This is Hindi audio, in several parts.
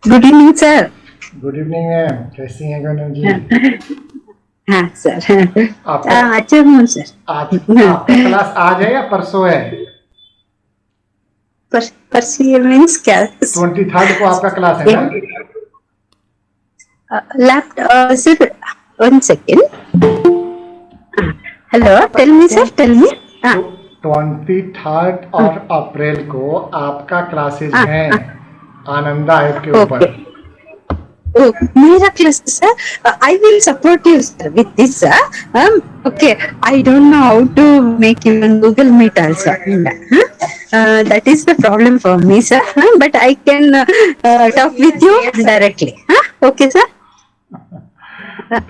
Good evening sir. Good evening ma'am, कैसी हैं गौनम जी? हाँ सर। आपका अच्छा हूँ सर। आपका क्लास आज है या परसों है? परसों मीन्स क्या? 23rd को आपका क्लास है ना? Laptop sir, 1 second. Hello, tell me तो, सर, टेल मी। हाँ तो 23rd और अप्रैल को आपका क्लासेज हाँ हैं हाँ। आनंदा ऐप के ओके। ऊपर। Oh, मेरा class sir. I will support you sir with this sir. Okay, I don't know how to make even Google Meet also. That is the problem for me sir. But I can talk with you directly. Okay sir.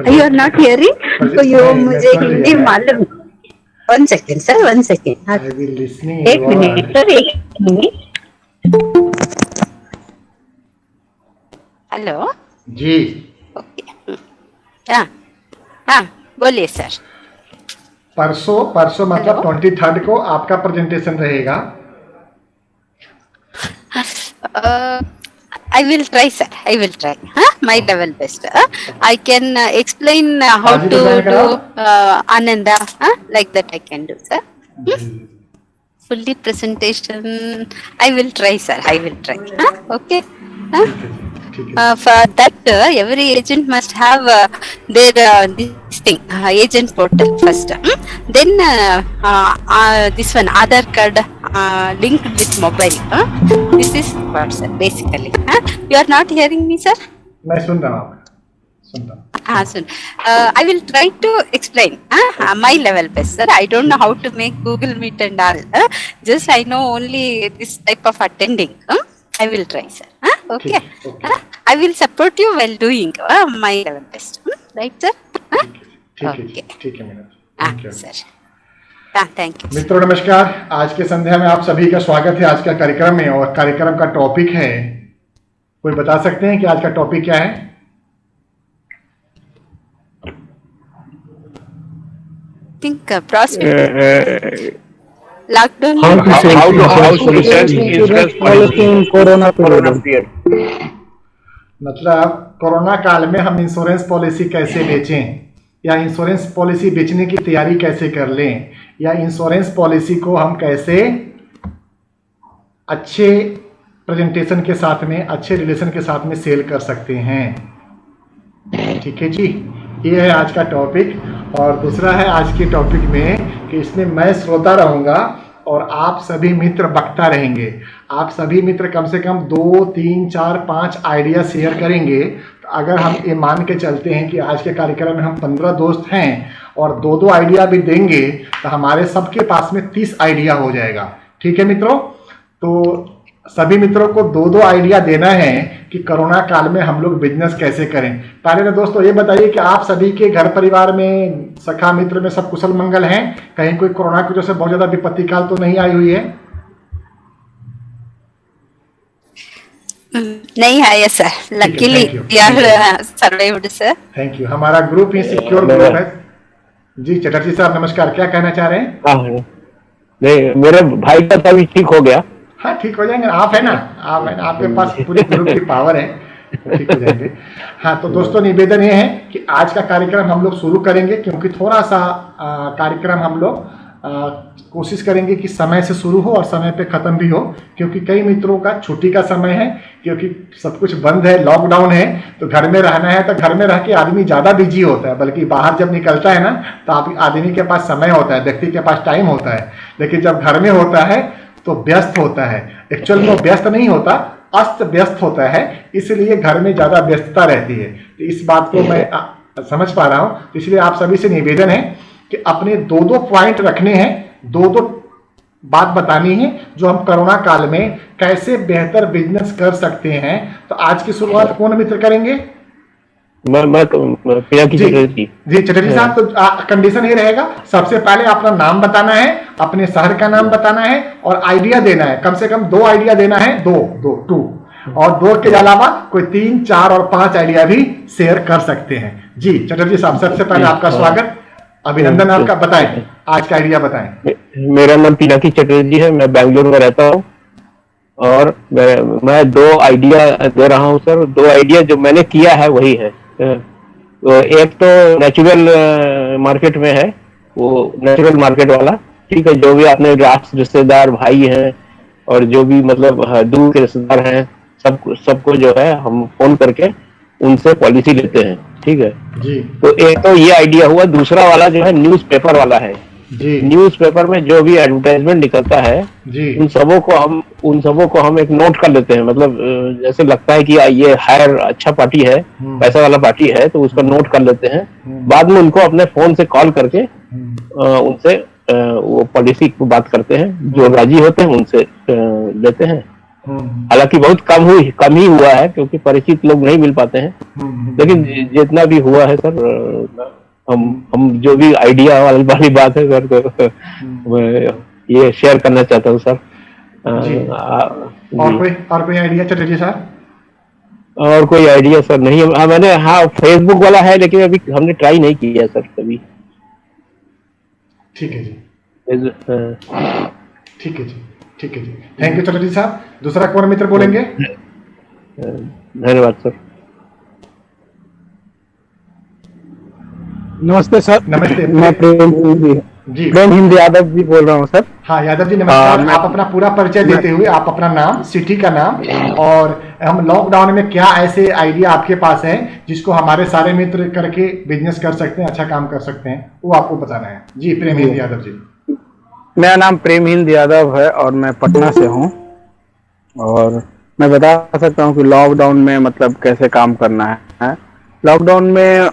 You are not hearing? तो यो नहीं, मैं मुझे सुन लिया हिंदी है। मालूम। 1 सेकेंड सर, 1 सेकेंड। हाँ, आई विल लिसनिंग यू एक ऑल। मिनट सर, एक मिनट। हेलो। जी, ओके। हाँ हाँ, बोलिए सर। परसों परसों मतलब हेलो। 23rd को आपका प्रेजेंटेशन रहेगा। I will try, sir. I will try. My level best. I can explain how बाजी को to ज्वाइन do कराओ। Ananda. Like that I can do, sir. जी, Fully presentation. I will try, sir. I will try. Okay. ठीक है जी, ठीक है जी। For that, every agent must have their this thing, agent portal first. Then this one, Aadhaar card linked with mobile. This is what, sir, basically. You are not hearing me, sir? मैं सुन रहा हूँ आपका, सुन रहा हूँ। Soon. I will try to explain my level best, sir. I don't know how to make Google Meet and all. Just I know only this type of attending. I will try, sir. Okay. ठीक है, okay, I will support you while doing my level best. Right, sir? ठीक है जी, Okay. ठीक है madam, thank you. Sir. Thank you, sir. मित्रों नमस्कार, आज के संध्या में आप सभी का स्वागत है आज का कार्यक्रम में। और कार्यक्रम का टॉपिक है, कोई बता सकते हैं कि आज का टॉपिक क्या है? I think prospect. Lockdown. How to research insurance policy in corona period. मतलब कोरोना काल में हम इंश्योरेंस पॉलिसी कैसे बेचें, या इंश्योरेंस पॉलिसी बेचने की तैयारी कैसे कर लें, या इंश्योरेंस पॉलिसी को हम कैसे अच्छे प्रेजेंटेशन के साथ में, अच्छे रिलेशन के साथ में सेल कर सकते हैं। ठीक है जी, ये है आज का टॉपिक। और दूसरा है आज के टॉपिक में कि इसमें मैं श्रोता रहूँगा और आप सभी मित्र वक्ता रहेंगे। आप सभी मित्र कम से कम 2, 3, 4, 5 आइडिया शेयर करेंगे। तो अगर हम ये मान के चलते हैं कि आज के कार्यक्रम में हम 15 दोस्त हैं और 2-2 आइडिया भी देंगे, तो हमारे सबके पास में 30 आइडिया हो जाएगा। ठीक है मित्रों, तो सभी मित्रों को 2-2 आइडिया देना है कि कोरोना काल में हम लोग बिजनेस कैसे करें। पहले तो दोस्तों ये बताइए कि आप सभी के घर परिवार में, सखा मित्र में सब कुशल मंगल हैं? कहीं कोई कोरोना की वजह से बहुत ज्यादा विपत्ति काल तो नहीं आई हुई है? नहीं है sir, luckily survived sir. Thank you. हमारा ग्रुप ही सिक्योर ग्रुप है। जी चटर्जी साहब नमस्कार, क्या कहना चाह रहे हैं? हाँ, नहीं मेरे भाई का तभी ठीक हो गया। हाँ ठीक हो जाएंगे, आप है ना, आप है ना, आपके पास पूरी ग्रुप की पावर है, तो ठीक हो जाएंगे। हाँ तो दोस्तों निवेदन ये है कि आज का कार्यक्रम हम लोग शुरू करेंगे, क्योंकि थोड़ा सा कार्यक्रम हम लोग कोशिश करेंगे कि समय से शुरू हो और समय पे ख़त्म भी हो, क्योंकि कई मित्रों का छुट्टी का समय है, क्योंकि सब कुछ बंद है, लॉकडाउन है, तो घर में रहना है। तो घर में रह के आदमी ज़्यादा बिजी होता है, बल्कि बाहर जब निकलता है ना तो आदमी के पास समय होता है, व्यक्ति के पास टाइम होता है। लेकिन जब घर में होता है तो व्यस्त होता है। एक्चुअल में व्यस्त नहीं होता, अस्त व्यस्त होता है, इसलिए घर में ज़्यादा व्यस्तता रहती है। तो इस बात को मैं समझ पा रहा हूँ, तो इसलिए आप सभी से निवेदन है कि अपने 2-2 पॉइंट रखने हैं, 2-2 बात बतानी है जो हम कोरोना काल में कैसे बेहतर बिजनेस कर सकते हैं। तो आज की शुरुआत कौन मित्र करेंगे? जी चटर्जी साहब, तो कंडीशन ये रहेगा, सबसे पहले अपना नाम बताना है, अपने शहर का नाम बताना है और आइडिया देना है। कम से कम 2 आइडिया देना है, 2 और 2 के अलावा कोई 3, 4 और 5 आइडिया भी शेयर कर सकते हैं। जी चटर्जी साहब, सबसे पहले आपका स्वागत, अभिनंदन आपका। बताएं, आज का आइडिया बताएं। मेरा नाम पिनाकी चटर्जी है, मैं बैंगलोर में रहता हूँ। और मैं 2 आइडिया दे रहा हूँ सर। 2 आइडिया जो मैंने किया है वही है। तो एक तो नेचुरल मार्केट में है, वो नेचुरल मार्केट वाला, ठीक है। जो भी आपने रिश्तेदार भाई हैं और जो भी मतलब दूर के रिश्तेदार हैं, सबको जो है हम फोन करके उनसे पॉलिसी लेते हैं, ठीक है। जी तो एक तो ये आइडिया हुआ। दूसरा वाला जो है न्यूज़पेपर वाला है। जी न्यूज़पेपर में जो भी एडवर्टाइजमेंट निकलता है, जी उन सबों को हम एक नोट कर लेते हैं। मतलब जैसे लगता है कि ये हायर अच्छा पार्टी है, पैसा वाला पार्टी है, तो उसका नोट कर लेते हैं। बाद में उनको अपने फोन से कॉल करके उनसे वो पॉलिसी की बात करते हैं। जो राजी होते हैं उनसे लेते हैं। हालांकि बहुत कम ही हुआ है, क्योंकि परिचित लोग नहीं मिल पाते हैं। लेकिन जितना भी हुआ है सर, हम जो भी आइडिया वाली बात है सर, तो मैं ये शेयर करना चाहता हूँ सर। जी। और कोई आइडिया चटर्जी सर? और कोई आइडिया सर नहीं है। मैंने फेसबुक वाला है, लेकिन अभी हमने ट्राई नहीं किया सर कभी। ठीक है जी, हाँ। ठीक है जी, ठीक है जी। थैंक यू चटर्जी साहब। दूसरा कौन मित्र बोलेंगे? धन्यवाद सर। नमस्ते सर। नमस्ते। मैं प्रेम हिंद यादव जी बोल रहा हूँ सर। हाँ यादव जी नमस्कार। आप अपना पूरा परिचय देते हुए, आप अपना नाम, सिटी का नाम, और हम लॉकडाउन में क्या ऐसे आइडिया आपके पास हैं जिसको हमारे सारे मित्र करके बिजनेस कर सकते हैं, अच्छा काम कर सकते हैं, वो आपको बताना है। जी प्रेम हिंद यादव जी। मेरा नाम प्रेम हिंद यादव है और मैं पटना से हूँ। और मैं बता सकता हूँ कि लॉकडाउन में मतलब कैसे काम करना है। लॉकडाउन में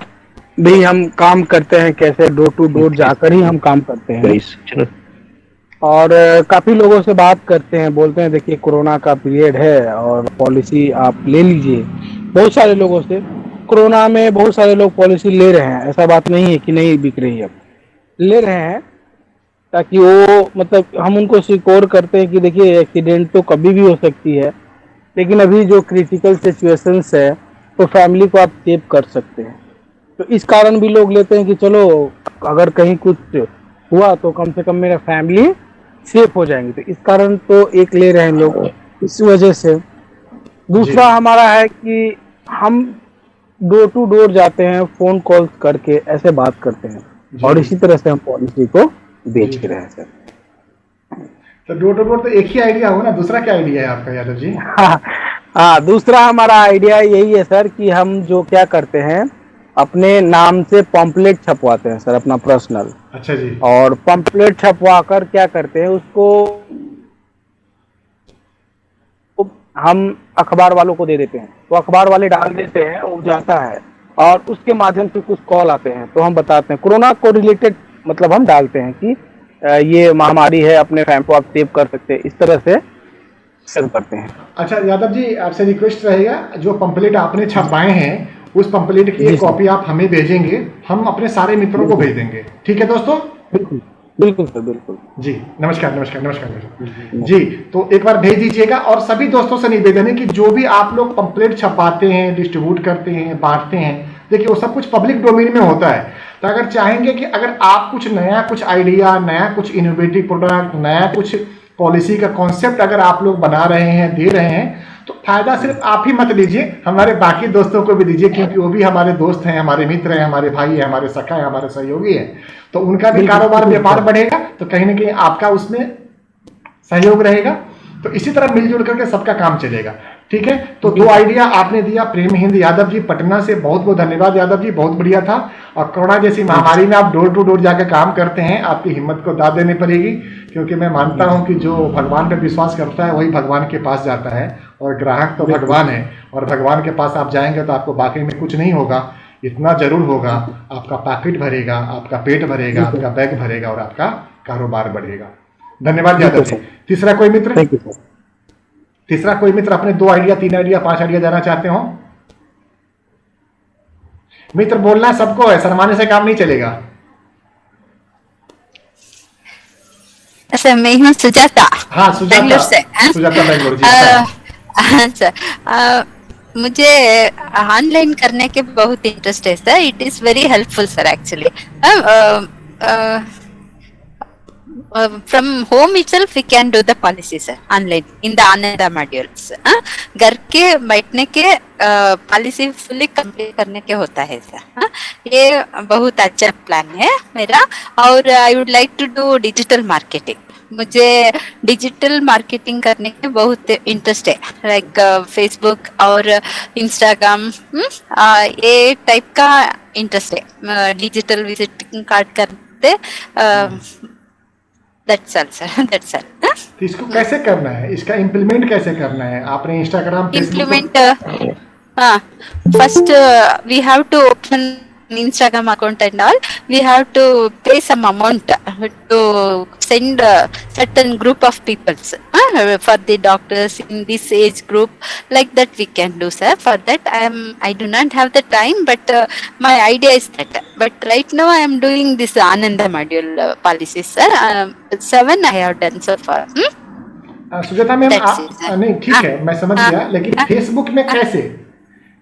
भी हम काम करते हैं कैसे, डोर टू डोर जाकर ही हम काम करते हैं। और काफी लोगों से बात करते हैं, बोलते हैं देखिए कोरोना का पीरियड है और पॉलिसी आप ले लीजिए। बहुत सारे लोगों से कोरोना में बहुत सारे लोग पॉलिसी ले रहे हैं, ऐसा बात नहीं है कि नहीं बिक रही है, ले रहे हैं। ताकि वो मतलब हम उनको सिक्योर करते हैं कि देखिए एक्सीडेंट तो कभी भी हो सकती है, लेकिन अभी जो क्रिटिकल सिचुएशंस है तो फैमिली को आप सेव कर सकते हैं। तो इस कारण भी लोग लेते हैं कि चलो अगर कहीं कुछ हुआ तो कम से कम मेरा फैमिली सेफ हो जाएंगे। तो इस कारण तो एक ले रहे हैं लोग, इस वजह से। दूसरा हमारा है कि हम डोर टू डोर जाते हैं, फोन कॉल करके ऐसे बात करते हैं, और इसी तरह से हम पॉलिसी को बेच के रहे हैं सर। तो डोर टू डोर तो एक ही आइडिया होगा ना, दूसरा क्या आइडिया है आपका यादव जी? हाँ, दूसरा हमारा आइडिया यही है सर कि हम जो क्या करते हैं, अपने नाम से पम्पलेट छपवाते हैं सर, अपना पर्सनल। अच्छा जी। और पम्पलेट छपवा कर क्या करते हैं, उसको हम अखबार वालों को दे देते हैं, तो अखबार वाले डाल देते हैं, वो जाता है, और उसके माध्यम से कुछ कॉल आते हैं तो हम बताते हैं कोरोना को रिलेटेड, मतलब हम डालते हैं कि ये महामारी है, अपने फैमिली को आप सेव कर सकते हैं, इस तरह से सेव करते हैं। अच्छा यादव जी, आपसे रिक्वेस्ट रहेगा, जो पंपलेट आपने छपवाए हैं उस पंपलेट की एक कॉपी आप हमें भेजेंगे, हम अपने सारे मित्रों को भेज देंगे। ठीक है दोस्तों? बिल्कुल बिल्कुल सर, बिल्कुल जी। नमस्कार नमस्कार नमस्कार जी। तो एक बार भेज दीजिएगा। और सभी दोस्तों से निवेदन है कि जो भी आप लोग पंपलेट छपाते हैं, डिस्ट्रीब्यूट करते हैं, बांटते हैं, देखिए वो सब कुछ पब्लिक डोमेन में होता है। तो अगर चाहेंगे कि अगर आप कुछ नया, कुछ आइडिया, नया कुछ इनोवेटिव प्रोडक्ट, नया कुछ पॉलिसी का कॉन्सेप्ट अगर आप लोग बना रहे हैं, दे रहे हैं, तो फायदा सिर्फ आप ही मत लीजिए, हमारे बाकी दोस्तों को भी दीजिए, क्योंकि वो भी हमारे दोस्त हैं, हमारे मित्र हैं, हमारे भाई हैं, हमारे सखा हैं, हमारे सहयोगी हैं। तो उनका भी कारोबार, व्यापार बढ़ेगा, तो कहीं ना कहीं आपका उसमें सहयोग रहेगा। तो इसी तरह मिलजुल करके सबका काम चलेगा। ठीक है? तो 2 आइडिया आपने दिया, प्रेम हिंद यादव जी पटना से, बहुत बहुत धन्यवाद यादव जी, बहुत बढ़िया था। और कोरोना जैसी महामारी में आप डोर टू डोर जाकर काम करते हैं, आपकी हिम्मत को दाद देनी पड़ेगी, क्योंकि मैं मानता हूं कि जो भगवान पर विश्वास करता है वही भगवान के पास जाता है, और ग्राहक तो भगवान है, और भगवान के पास आप जाएंगे तो आपको बाकी में कुछ नहीं होगा, इतना जरूर होगा, आपका पॉकेट भरेगा, आपका पेट भरेगा, आपका बैग भरेगा, और आपका कारोबार बढ़ेगा। धन्यवाद यादव जी। तीसरा कोई मित्र? Thank you sir. तीसरा कोई मित्र अपने 2 आइडिया, 3 आइडिया, 5 आइडिया देना चाहते हो? मित्र बोलना सबको है, शर्माने से काम नहीं चलेगा। अच्छा, मैं हूँ सुजाता। हाँ सुजाता, बेंगलोर से। सुजाता बेंगलोर जी। अच्छा, मुझे ऑनलाइन करने के बहुत इंटरेस्ट है sir. It is very helpful sir actually. from home itself we can do the policy sir online in the Ananda modules. घर के बैठने के पॉलिसी फुल्ली कंप्लीट करने के होता है सर. ये बहुत अच्छा प्लान है मेरा. और I would like to do digital marketing. मुझे डिजिटल मार्केटिंग करने के बहुत इंटरेस्ट है, लाइक फेसबुक और इंस्टाग्राम, ये टाइप का इंटरेस्ट है. डिजिटल विजिटिंग कार्ड करते, that's all sir, that's all. तो इसको कैसे करना है, इसका इम्प्लीमेंट कैसे करना है? आपने Instagram, implement, first we have to open Instagram account and all. We have to pay some amount to send certain group of peoples for the doctors in this age group, like that we can do sir. For that I do not have the time, but my idea is that. But right now I am doing this Ananda module policy sir. 7 I have done so far. Sujata ma'am, That's it, sir. नहीं ठीक है, मैं समझ गया, लेकिन फेसबुक में कैसे,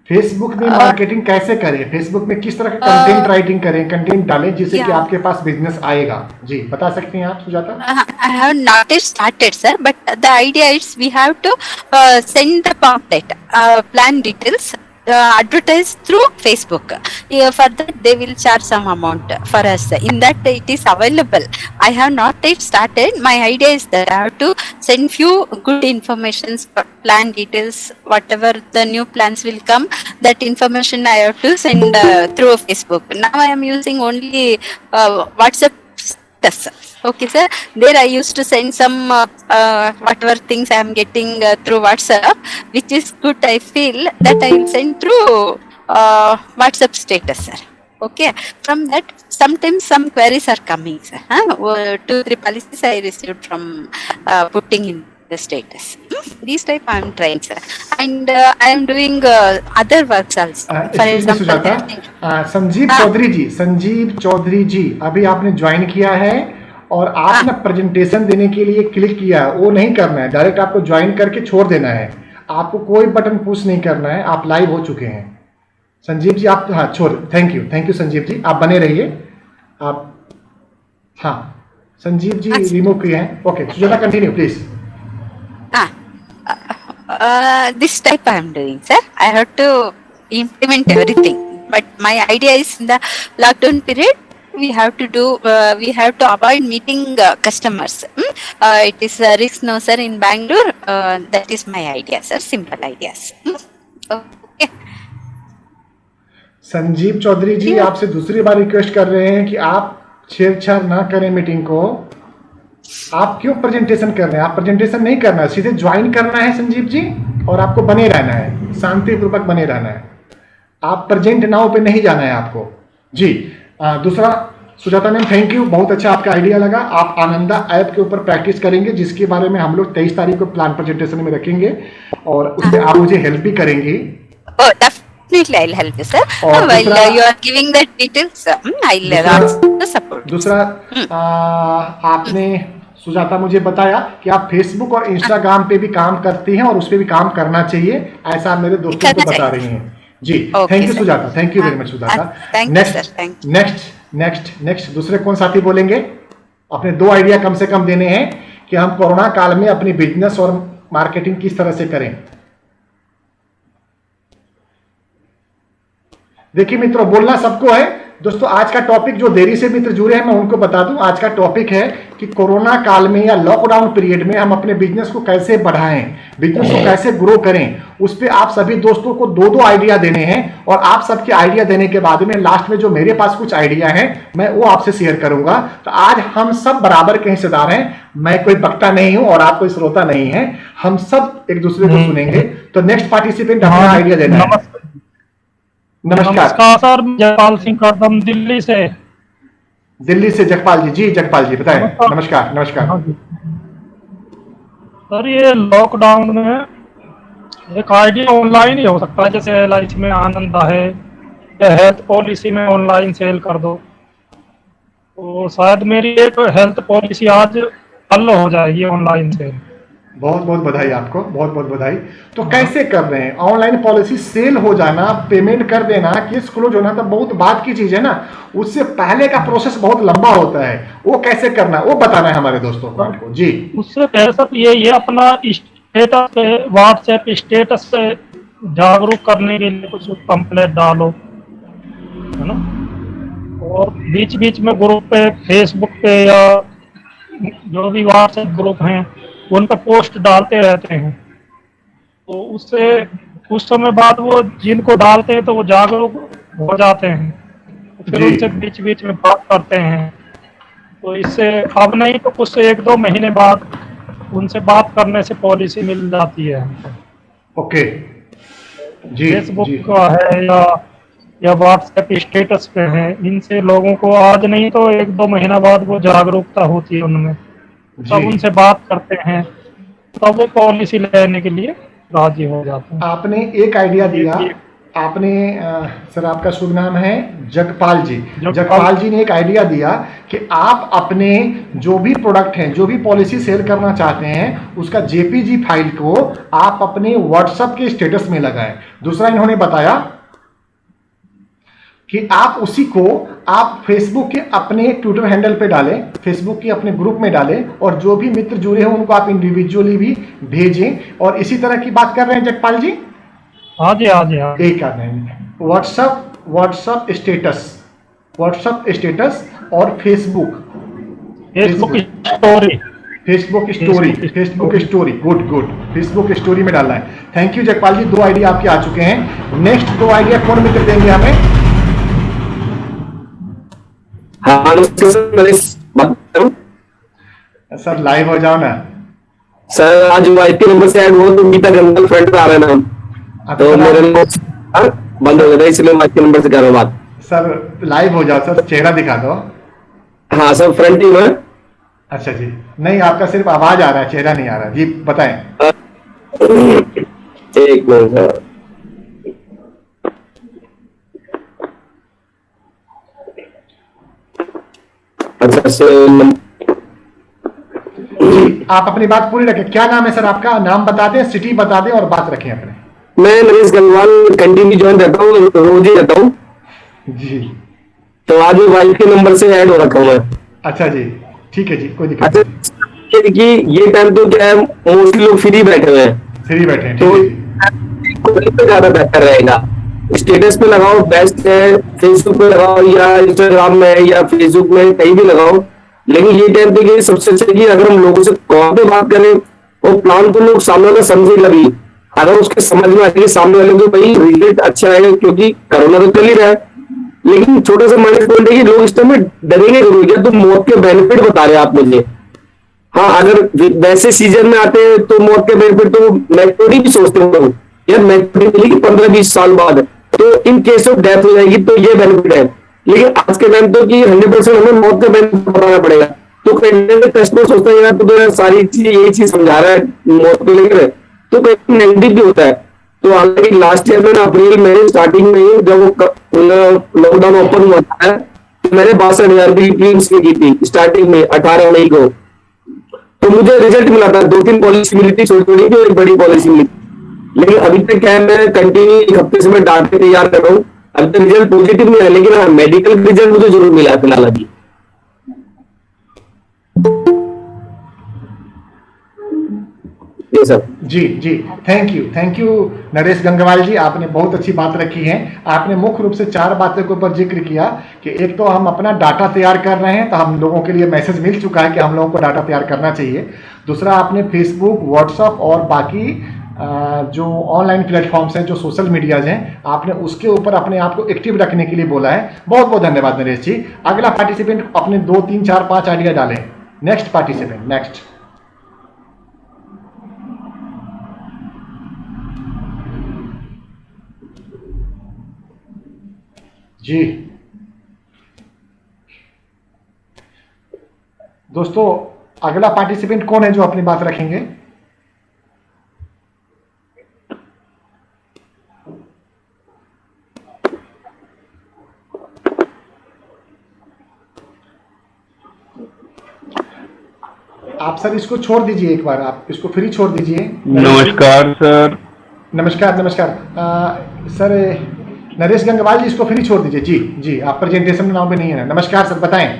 फेसबुक में मार्केटिंग कैसे करें? फेसबुक में किस तरह का कंटेंट राइटिंग करें, कंटेंट डालें जिससे कि आपके पास बिजनेस आएगा? जी बता सकते हैं आप Sujata? I have not yet started sir, but the idea is we have to send the pamphlet, plan details, advertise through Facebook. For that they will charge some amount for us. In that it is available. I have not yet started. My idea is that I have to send few good informations, plan details, whatever the new plans will come, that information I have to send through Facebook. Now I am using only WhatsApp status. Okay sir, there I used to send some whatever things I am getting through WhatsApp, which is good. I feel that I will send through WhatsApp status sir. Okay, from that sometimes some queries are coming sir. 2-3 policies I received from putting in the status. These type I am trying sir, and I am doing other works also. For example, Sanjeev Chaudhary जी अभी आपने ज्वाइन किया है और आपने प्रेजेंटेशन देने के लिए क्लिक किया है, वो नहीं करना है, डायरेक्ट आपको ज्वाइन करके छोड़ देना है. आपको कोई बटन पुश नहीं करना है, आप लाइव हो चुके हैं. संजीव जी आप, हाँ छोड़, थैंक यू संजीव जी, आप बने रहिए आप. हाँ संजीव जी रिमूव किए हैं. Okay Sujata continue please. This type I am doing sir. I have to implement everything, but my idea is in the lockdown period we have to do, we have to avoid meeting customers. It is a risk no sir in Bangalore. That is my idea sir, simple ideas. Okay. Sanjeev Chaudhary ji आपसे दूसरी बार रिक्वेस्ट कर रहे हैं कि आप छेड़छाड़ ना करें मीटिंग को. आप क्यों प्रेजेंटेशन कर रहे हैं? आप प्रेजेंटेशन नहीं करना है, सीधे ज्वाइन करना है संजीव जी, और आपको बने रहना है, शांतिपूर्वक बने रहना है. आप प्रेजेंट नाउ पे नहीं जाना है आपको. जी दूसरा सुजाता मैम, थैंक यू, बहुत अच्छा आपका आइडिया लगा. आप आनंदा ऐप के ऊपर प्रैक्टिस करेंगे, जिसके बारे में हम लोग 23 तारीख को प्लान प्रेजेंटेशन में रखेंगे, और उसमें आप मुझे हेल्प भी करेंगी. Definitely I'll help you sir. While you are giving that details, I'll also support. दूसरा आपने सुजाता मुझे बताया कि आप फेसबुक और इंस्टाग्राम पे भी काम करती हैं और उस पे भी काम करना चाहिए, ऐसा मेरे दोस्तों को बता रही हैं. जी thank you Sujata, thank you very much Sujata. Next दूसरे कौन साथी बोलेंगे? अपने 2 आइडिया कम से कम देने हैं कि हम कोरोना काल में अपनी बिजनेस और मार्केटिंग किस तरह से करें. देखिए मित्रों, बोलना सबको है. दोस्तों आज का टॉपिक, जो देरी से मित्र जुड़े हैं मैं उनको बता दूं, आज का टॉपिक है कि कोरोना काल में या लॉकडाउन पीरियड में हम अपने बिजनेस को कैसे बढ़ाएं, बिजनेस को कैसे ग्रो करें. उस पे आप सभी दोस्तों को 2 आइडिया देने हैं, और आप सबके आइडिया देने के बाद में लास्ट में जो मेरे पास कुछ आइडिया है मैं वो आपसे शेयर करूंगा. तो आज हम सब बराबर के हिस्सेदार हैं. मैं कोई वक्ता नहीं हूं और आप कोई श्रोता नहीं है, हम सब एक दूसरे को सुनेंगे. तो नेक्स्ट पार्टिसिपेंट अपना आइडिया देना है. नमस्कार सर, जगपाल सिंह करदम दिल्ली से जगपाल जी. जी जगपाल जी बताएं. नमस्कार. सर ये लॉकडाउन में एक आइडिया ऑनलाइन ही हो सकता है, जैसे LIC में आनंदा है, या हेल्थ पॉलिसी में ऑनलाइन सेल कर दो, तो शायद मेरी एक हेल्थ पॉलिसी आज हल हो जाएगी ऑनलाइन सेल. बहुत बहुत बधाई आपको, बहुत बहुत बधाई। तो कैसे कर रहे हैं ऑनलाइन पॉलिसी सेल हो जाना, पेमेंट कर देना, केस क्लोज होना तो बहुत बात की चीज है ना, उससे पहले का प्रोसेस बहुत लंबा होता है, वो कैसे करना है वो बताना है हमारे दोस्तों को आपको जी। उससे कैसा ये अपना स्टेटस पे, व्हाट्सएप स्टेटस पे जागरूक करने के लिए कुछ पंपलेट डालो, है ना। और बीच बीच में ग्रुप पे, फेसबुक पे या जो भी व्हाट्सएप ग्रुप हैं उन पर पोस्ट डालते रहते हैं, तो उससे कुछ समय बाद वो जिनको डालते हैं तो वो जागरूक हो जाते हैं, तो फिर जी। उनसे बीच बीच में बात करते हैं, तो इससे अब नहीं तो कुछ 1-2 महीने बाद उनसे बात करने से पॉलिसी मिल जाती है हमको। ओके जी फेसबुक जी का है या व्हाट्सएप स्टेटस पे है, इनसे लोगों को आज नहीं तो 1-2 महीना बाद वो जागरूकता होती है उनमें, जी। तब उनसे बात करते हैं, तब वो पॉलिसी लेने के लिए राजी हो जाते हैं। आपने एक आइडिया दिया, ये आपने सर आपका शुभ नाम है जगपाल जी। जगपाल। जगपाल जी ने एक आइडिया दिया कि आप अपने जो भी प्रोडक्ट हैं, जो भी पॉलिसी सेल करना चाहते हैं, उसका जेपीजी फाइल को आप अपने व्हाट्सएप के स्टेटस में लगाएं। दूसरा इन्होंने बताया कि आप उसी को आप फेसबुक के अपने ट्विटर हैंडल पे डालें, फेसबुक के अपने ग्रुप में डालें, और जो भी मित्र जुड़े हैं उनको आप इंडिविजुअली भी भेजें। और इसी तरह की बात कर रहे हैं जगपाल जी, हाँ जी हाँ जी हाँ जी। यही कर रहे हैं। व्हाट्सएप स्टेटस और Facebook story, Facebook story, good good, Facebook story में डालना है। Thank you Jagpal ji, 2 idea आपके आ चुके हैं। नेक्स्ट 2 आइडिया कौन मित्र देंगे हमें? हाँ नमस्कार सर लाइव हो जाओ ना। सर, आज वाईपी नंबर से ऐड हुआ तो गीता गंगल फ्रेंड पे आ रहे नाम, तो मेरे नंबर बंद हो गया था, इसलिए वाईपी नंबर से कर रहा हूँ बात। सर लाइव हो जाओ सर, चेहरा दिखा दो। हाँ सर, फ्रंट टीम है। अच्छा जी, नहीं आपका सिर्फ आवाज आ रहा है, चेहरा नहीं आ रहा जी, बताएं। एक मिनट सर। अच्छा सर, आप अपनी बात पूरी रखें। क्या नाम है सर आपका? नाम बता दें, सिटी बता दें और बात रखें अपने। मैं नरेश गंगवाल कंटिन्यू ज्वाइन रहता हूँ, रोज ही रहता हूँ, जी। तो आज वाईपी नंबर से ऐड हो रखा हूँ मैं। अच्छा जी, ठीक है जी, कोई दिक्कत अच्छा, नहीं। देखिए ये टाइम तो क्या है, मोस्टली लोग फ्री बैठे हुए हैं, फ्री बैठे हैं, तो ठीक है जी। पे ज्यादा बेहतर रहेगा। स्टेटस पे लगाओ बेस्ट है, फेसबुक पे लगाओ या इंस्टाग्राम में या फेसबुक में कहीं भी लगाओ, लेकिन ये टाइम पे कि सबसे अच्छा कि अगर हम लोगों से कॉल पे बात करें और प्लान को लोग सामने वाला समझेगा भी, अगर उसके समझ में आएगी सामने वाले को भाई रिजल्ट अच्छा आएगा, क्योंकि कोरोना तो चल ही रहा है, लेकिन छोटा सा माइनस पॉइंट है कि लोग इस टाइम में डरेंगे जरूर। क्या तो मौत के बेनिफिट बता रहे हैं आप मुझे? हाँ, अगर वैसे सीजन में आते हैं तो मौत के बेनिफिट तो मैच्योरिटी भी सोचते हैं लोग, यार मैच्योरिटी मिलेगी 15-20 साल बाद, तो इन केस ऑफ डेथ हो जाएगी तो ये बेनिफिट है। लेकिन आज के टाइम तो कि 100% हमें मौत का बेनिफिट बताना पड़ेगा, तो कहीं कस्टमर सोचता है यार तो यार सारी चीज यही चीज समझा रहा है मौत को लेकर, तो कहीं नेगेटिव भी होता है। तो हालांकि लास्ट ईयर में ना अप्रैल में स्टार्टिंग में जब लॉकडाउन ओपन हुआ था, मैंने 62,000 की क्लेम्स की थी स्टार्टिंग में 18 मई को, तो मुझे रिजल्ट मिला था। 2-3 पॉलिसी मिली थी छोटी छोटी, तो एक बड़ी पॉलिसी मिली, लेकिन अभी तक क्या है, मैं कंटिन्यू 1 हफ्ते से मैं डाटा तैयार कर रहा हूँ। अभी तक रिजल्ट पॉजिटिव नहीं है, लेकिन हाँ मेडिकल रिजल्ट मुझे जरूर मिला है फिलहाल अभी। जी सर। जी जी, थैंक यू नरेश गंगवाल जी, आपने बहुत अच्छी बात रखी है। आपने मुख्य रूप से 4 बातों के ऊपर जिक्र किया कि एक तो हम अपना डाटा तैयार कर रहे हैं, तो हम लोगों के लिए मैसेज मिल चुका है कि हम लोगों को डाटा तैयार करना चाहिए। दूसरा, आपने फेसबुक, व्हाट्सएप और बाकी जो ऑनलाइन प्लेटफॉर्म्स हैं, जो सोशल मीडियाज हैं, आपने उसके ऊपर अपने आप को एक्टिव रखने के लिए बोला है। बहुत बहुत धन्यवाद नरेश जी। अगला पार्टिसिपेंट अपने 2, 3, 4, 5 आइडिया डालें। Next participant, next. जी दोस्तों, अगला पार्टिसिपेंट कौन है जो अपनी बात रखेंगे? आप सर इसको छोड़ दीजिए, एक बार आप इसको फ्री छोड़ दीजिए। नमस्कार सर। नमस्कार नमस्कार। सर नरेश गंगवाल जी इसको फ्री छोड़ दीजिए। जी जी, आप प्रेजेंटेशन में नाम पे नहीं है ना। नमस्कार सर, बताएं।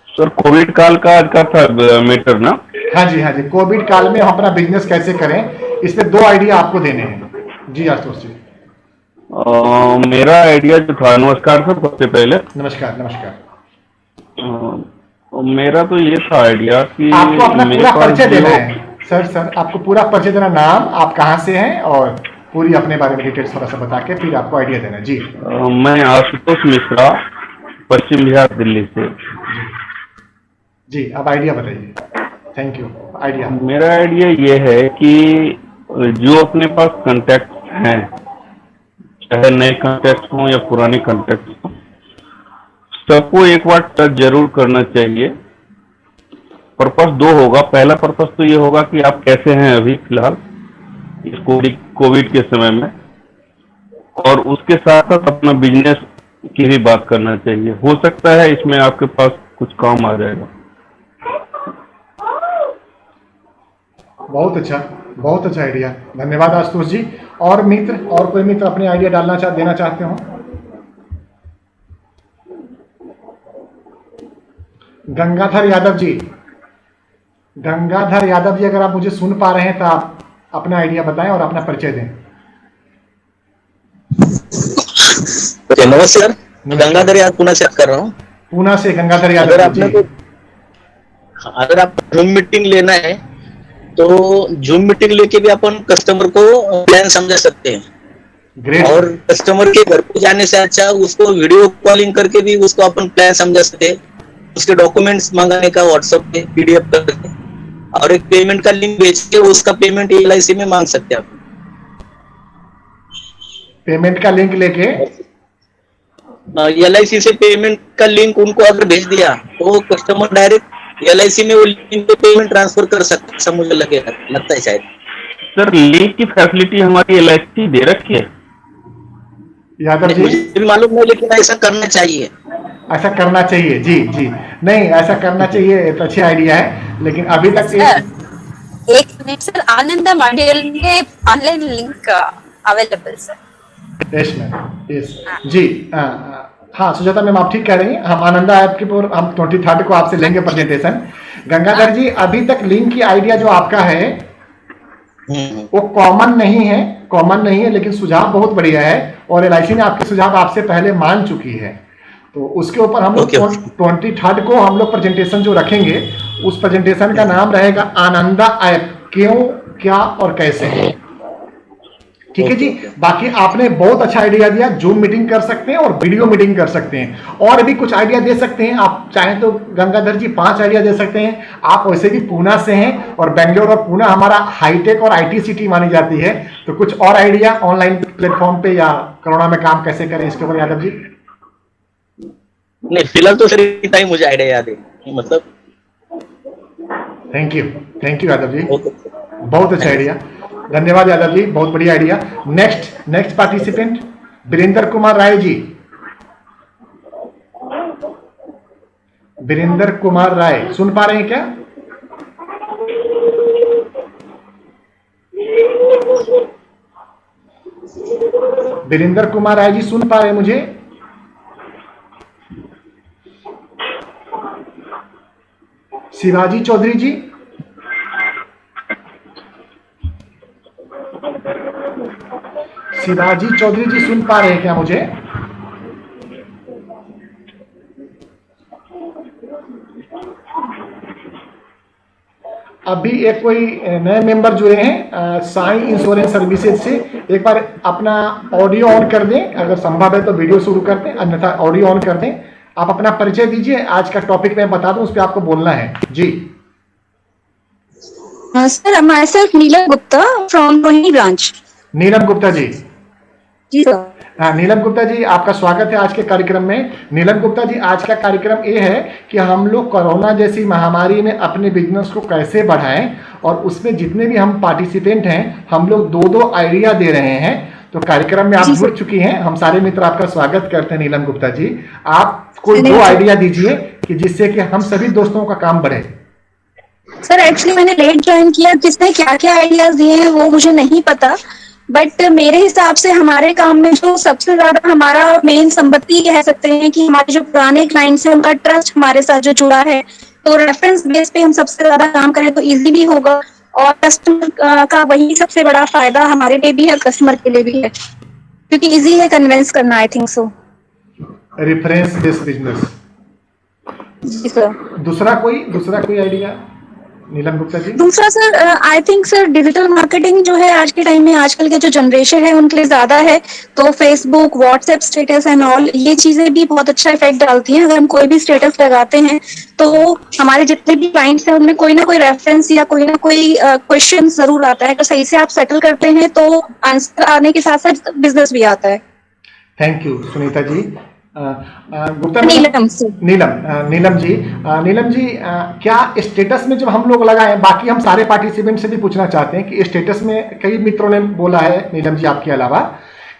सर कोविड काल का आज का था मैटर ना? हाँ जी हाँ जी, कोविड काल में हम अपना बिजनेस कैसे करें, इस पे 2 आइडिया आपको देने हैं। जी आशुतोष जी। मेरा आइडिया जो था, नमस्कार सर सबसे पहले। नमस्कार नमस्कार। मेरा तो ये था आइडिया कि आपको अपना मेरे पूरा पास परिचय देना जो- है सर आपको पूरा परिचय देना, नाम, आप कहाँ से हैं और पूरी अपने बारे में डिटेल्स थोड़ा सा बता के फिर आपको आइडिया देना। जी मैं आशुतोष मिश्रा, पश्चिम बिहार, दिल्ली से। जी, अब आइडिया बताइए। Thank you. आइडिया मेरा आइडिया ये है कि जो अपने पास कॉन्टैक्ट हैं, चाहे नए कॉन्टैक्ट हों या पुराने कॉन्टैक्ट हों, सबको एक बार टच जरूर करना चाहिए। पर्पस 2 होगा। पहला पर्पस तो ये होगा कि आप कैसे हैं अभी फिलहाल इस कोविड के समय में, और उसके साथ साथ अपना बिजनेस की भी बात करना चाहिए। हो सकता है इसमें आपके पास कुछ काम आ जाएगा। बहुत अच्छा आइडिया। धन्यवाद आशुतोष जी। और मित्र, और कोई मित्र अपने आइडिया देना चाहते हो? गंगाधर यादव जी, अगर आप मुझे सुन पा रहे हैं तो आप अपना आइडिया बताएं और अपना परिचय दें। नमस्कार, गंगाधर यादव पुणे से कर रहा हूँ। पूना से गंगाधर यादव। अगर आपने को अगर आप जूम मीटिंग लेना है तो जूम मीटिंग लेके भी अपन कस्टमर को प्लान समझा सकते हैं। ग्रेट। और कस्टमर के घर पे जाने से अच्छा उसको वीडियो कॉलिंग करके भी उसको अपन प्लान समझा सकते हैं। उसके डॉक्यूमेंट्स मंगाने का व्हाट्सएप पे PDF करके, और एक पेमेंट का लिंक भेज के उसका पेमेंट LIC में मांग सकते हैं आप। पेमेंट का लिंक लेके LIC से पेमेंट का लिंक उनको अगर भेज दिया तो कस्टमर डायरेक्ट LIC में वो लिंक पे पेमेंट ट्रांसफर कर सकता है। ऐसा मुझे लगता है शायद। सर लिंक की फैसिलिटी हमारी LIC दे रखी है। यादव जी, मुझे भी मालूम नहीं, लेकिन ऐसा करना चाहिए। ऐसा करना चाहिए। जी जी, नहीं ऐसा करना चाहिए, तो अच्छी आइडिया है, लेकिन अभी तक एक मिनट सर, आनंदा मॉड्यूल में online link available sir. Yes ma'am, yes जी। हाँ सुजाता मैम, आप ठीक कह रही हैं। हम आनंदा ऐप के ऊपर हम 23 को आपसे लेंगे प्रेजेंटेशन। गंगाधर जी, अभी तक लिंक की आइडिया जो आपका है वो कॉमन नहीं है, लेकिन सुझाव बहुत बढ़िया है, और LIC ने आपके सुझाव आपसे पहले मान चुकी है। तो उसके ऊपर हम लोग 23 को हम लोग प्रेजेंटेशन जो रखेंगे, उस प्रेजेंटेशन का नाम रहेगा आनंदा ऐप, क्यों, क्या और कैसे। ठीक है जी। बाकी आपने बहुत अच्छा आइडिया दिया। जूम मीटिंग कर सकते हैं और वीडियो मीटिंग कर सकते हैं, और भी कुछ आइडिया दे सकते हैं आप चाहें तो। गंगाधर जी 5 आइडिया दे सकते हैं। आप वैसे भी पूना से हैं, और बेंगलोर और पूना हमारा हाईटेक और IT सिटी मानी जाती है, तो कुछ और आइडिया ऑनलाइन प्लेटफॉर्म पे या कोरोना में काम कैसे करें, इसके ऊपर यादव जी? नहीं, फिलहाल तो सर इतना ही मुझे आइडिया याद है। मतलब थैंक यू यादव जी, बहुत अच्छा आइडिया। धन्यवाद यादव जी, बहुत बढ़िया idea. Next participant Virendra Kumar Rai ji. Virendra Kumar Rai सुन पा रहे हैं क्या? वीरेंद्र कुमार राय जी सुन पा रहे हैं मुझे? शिवाजी चौधरी जी, सुन पा रहे हैं क्या मुझे? अभी एक कोई नए मेंबर जुड़े हैं साई इंश्योरेंस सर्विसेज से। एक बार अपना ऑडियो ऑन कर दें, अगर संभव है तो वीडियो शुरू कर दें, अन्यथा ऑडियो ऑन कर दें। आप अपना परिचय दीजिए। आज का टॉपिक मैं बता दूं, उस पर आपको बोलना है। जी sir, myself Neelam Gupta from Rohini branch. Neelam Gupta ji. जी सर। हाँ नीलम गुप्ता जी, आपका स्वागत है आज के कार्यक्रम में। नीलम गुप्ता जी, आज का कार्यक्रम ये है कि हम लोग कोरोना जैसी महामारी में अपने बिजनेस को कैसे बढ़ाएं, और उसमें जितने भी हम पार्टिसिपेंट हैं, हम लोग 2 आइडिया दे रहे हैं। तो कार्यक्रम में आप जी, जुड़ चुकी हैं, हम सारे मित्र आपका स्वागत करते हैं। नीलम गुप्ता जी, आप कोई दो आइडिया दीजिए कि जिससे कि हम सभी दोस्तों का काम बढ़े। सर एक्चुअली मैंने लेट ज्वाइन किया, किसने क्या क्या आइडियाज दिए हैं वो मुझे नहीं पता, बट मेरे हिसाब से हमारे काम में जो सबसे ज्यादा हमारा मेन संपत्ति कह सकते हैं कि हमारे जो पुराने क्लाइंट्स हैं उनका ट्रस्ट हमारे साथ जो जुड़ा है, तो रेफरेंस बेस पे हम सबसे ज्यादा काम करें तो इजी भी होगा, और कस्टमर का वही सबसे बड़ा फायदा हमारे लिए भी है, कस्टमर के लिए भी है, क्योंकि इजी है कन्विंस करना। I think so. Reference based business. जी सर। दूसरा कोई आइडिया नीलम गुप्ता जी? दूसरा sir, I think sir digital marketing जो है आज के टाइम में, आजकल के जो जनरेशन है उनके लिए ज्यादा है, तो Facebook, WhatsApp status and all ये चीजें भी बहुत अच्छा इफेक्ट डालती हैं। अगर हम कोई भी स्टेटस लगाते हैं तो हमारे जितने भी क्लाइंट्स हैं उनमें कोई ना कोई रेफरेंस या कोई ना कोई क्वेश्चन जरूर आता है, तो सही से आप सेटल करते हैं तो आंसर आने के साथ साथ बिजनेस भी आता है। Thank you Sunita ji. गुप्ता नीलम नीलम जी, क्या स्टेटस में जब हम लोग लगाएं, बाकी हम सारे पार्टिसिपेंट से भी पूछना चाहते हैं कि स्टेटस में कई मित्रों ने बोला है नीलम जी आपके अलावा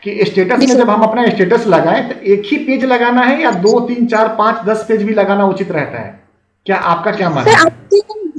कि स्टेटस में जब हम अपना स्टेटस लगाएं तो एक ही पेज लगाना है या 2, 3, 4, 5, 10 पेज भी लगाना उचित रहता है? क्या आपका क्या मानना है?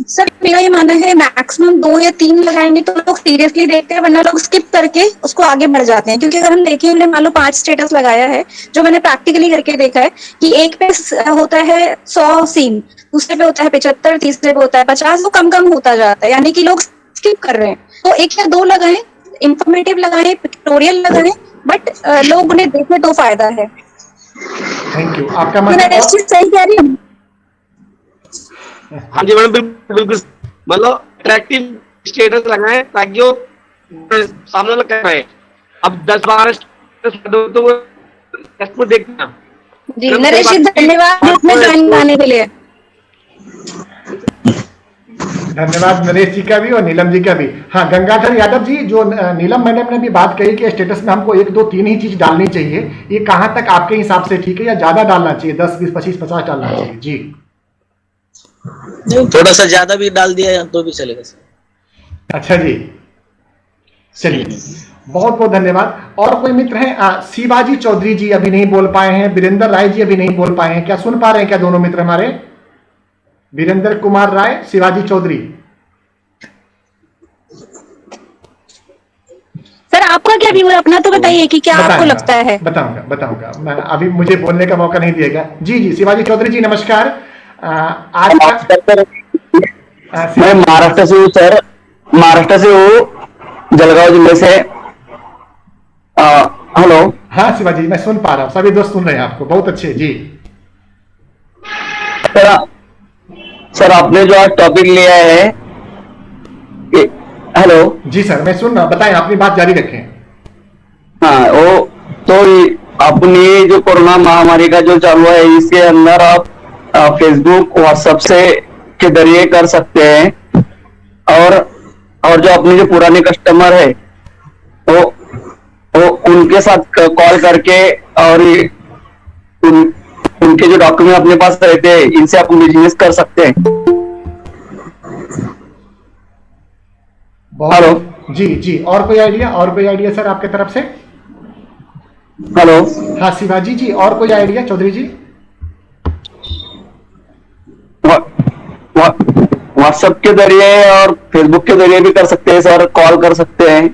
सर मेरा ये मानना है मैक्सिमम 2 या 3 लगाएंगे तो लोग सीरियसली देखते हैं, वरना लोग स्किप करके उसको आगे बढ़ जाते हैं। क्योंकि अगर हम देखें, हमने मान लो 5 स्टेटस लगाया है, जो मैंने प्रैक्टिकली करके देखा है कि एक पे होता है 100 सीन, दूसरे पे होता है 75, तीसरे पे होता है 50, वो कम कम होता जाता है, यानी कि लोग स्किप कर रहे हैं। तो 1 या 2 लगाएं, इंफॉर्मेटिव लगाएं, पिक्टोरियल लगाएं, बट लोग उन्हें देखें तो फायदा है। Thank you. आपका सही कह रही हूँ? हाँ जी मैडम, बिल्कुल मतलब अट्रैक्टिव स्टेटस लगाएं ताकि वो सामने वाला कर रहे। अब 10-12 स्टेटस तो वो कस्टमर देखते हैं। जी नरेश जी, धन्यवाद ग्रुप में ज्वाइन करने के लिए। धन्यवाद नरेश जी का भी और नीलम जी का भी। हाँ, गंगाधर यादव जी, जो नीलम मैडम ने भी बात कही कि स्टेटस में हमको 1, 2, 3 ही चीज डालनी चाहिए, ये कहाँ तक आपके हिसाब से ठीक है या ज्यादा डालना चाहिए? 10, 20, 25, 50 डालना चाहिए? जी, थोड़ा सा ज्यादा भी डाल दिया तो भी चलेगा सर। अच्छा जी, चलिए बहुत बहुत धन्यवाद। और कोई मित्र हैं? शिवाजी चौधरी जी अभी नहीं बोल पाए हैं, वीरेंद्र राय जी अभी नहीं बोल पाए हैं, क्या सुन पा रहे हैं क्या दोनों मित्र हमारे? वीरेंद्र कुमार राय, शिवाजी चौधरी। सर आपका क्या व्यू है, अपना तो बताइए कि क्या आपको लगता है? बताऊंगा मैं, अभी मुझे बोलने का मौका नहीं दिएगा। जी शिवाजी चौधरी जी नमस्कार। आज मैं महाराष्ट्र से हूँ सर, महाराष्ट्र से हूँ, जलगांव जिले से। हेलो। हाँ शिवाजी, मैं सुन पा रहा हूँ, सभी दोस्त सुन रहे हैं आपको, बहुत अच्छे। जी सर आपने जो आज टॉपिक लिया है, हेलो। जी सर मैं सुन रहा हूँ, बताएं, अपनी बात जारी रखें। हाँ, वो तो अपनी जो कोरोना महामारी का जो चालू है, इसके अंदर आप फेसबुक, व्हाट्सएप से के जरिए कर सकते हैं, और जो अपने जो पुराने कस्टमर है वो उनके साथ कॉल करके, और उनके जो डॉक्यूमेंट अपने पास रहते हैं, इनसे आप बिजनेस कर सकते हैं। हेलो। जी और कोई आइडिया सर आपके तरफ से? हेलो। हाँ शिवाजी जी, और कोई आइडिया? चौधरी जी। व्हाट्सएप के जरिए और फेसबुक के जरिए भी कर सकते हैं सर, कॉल कर सकते हैं।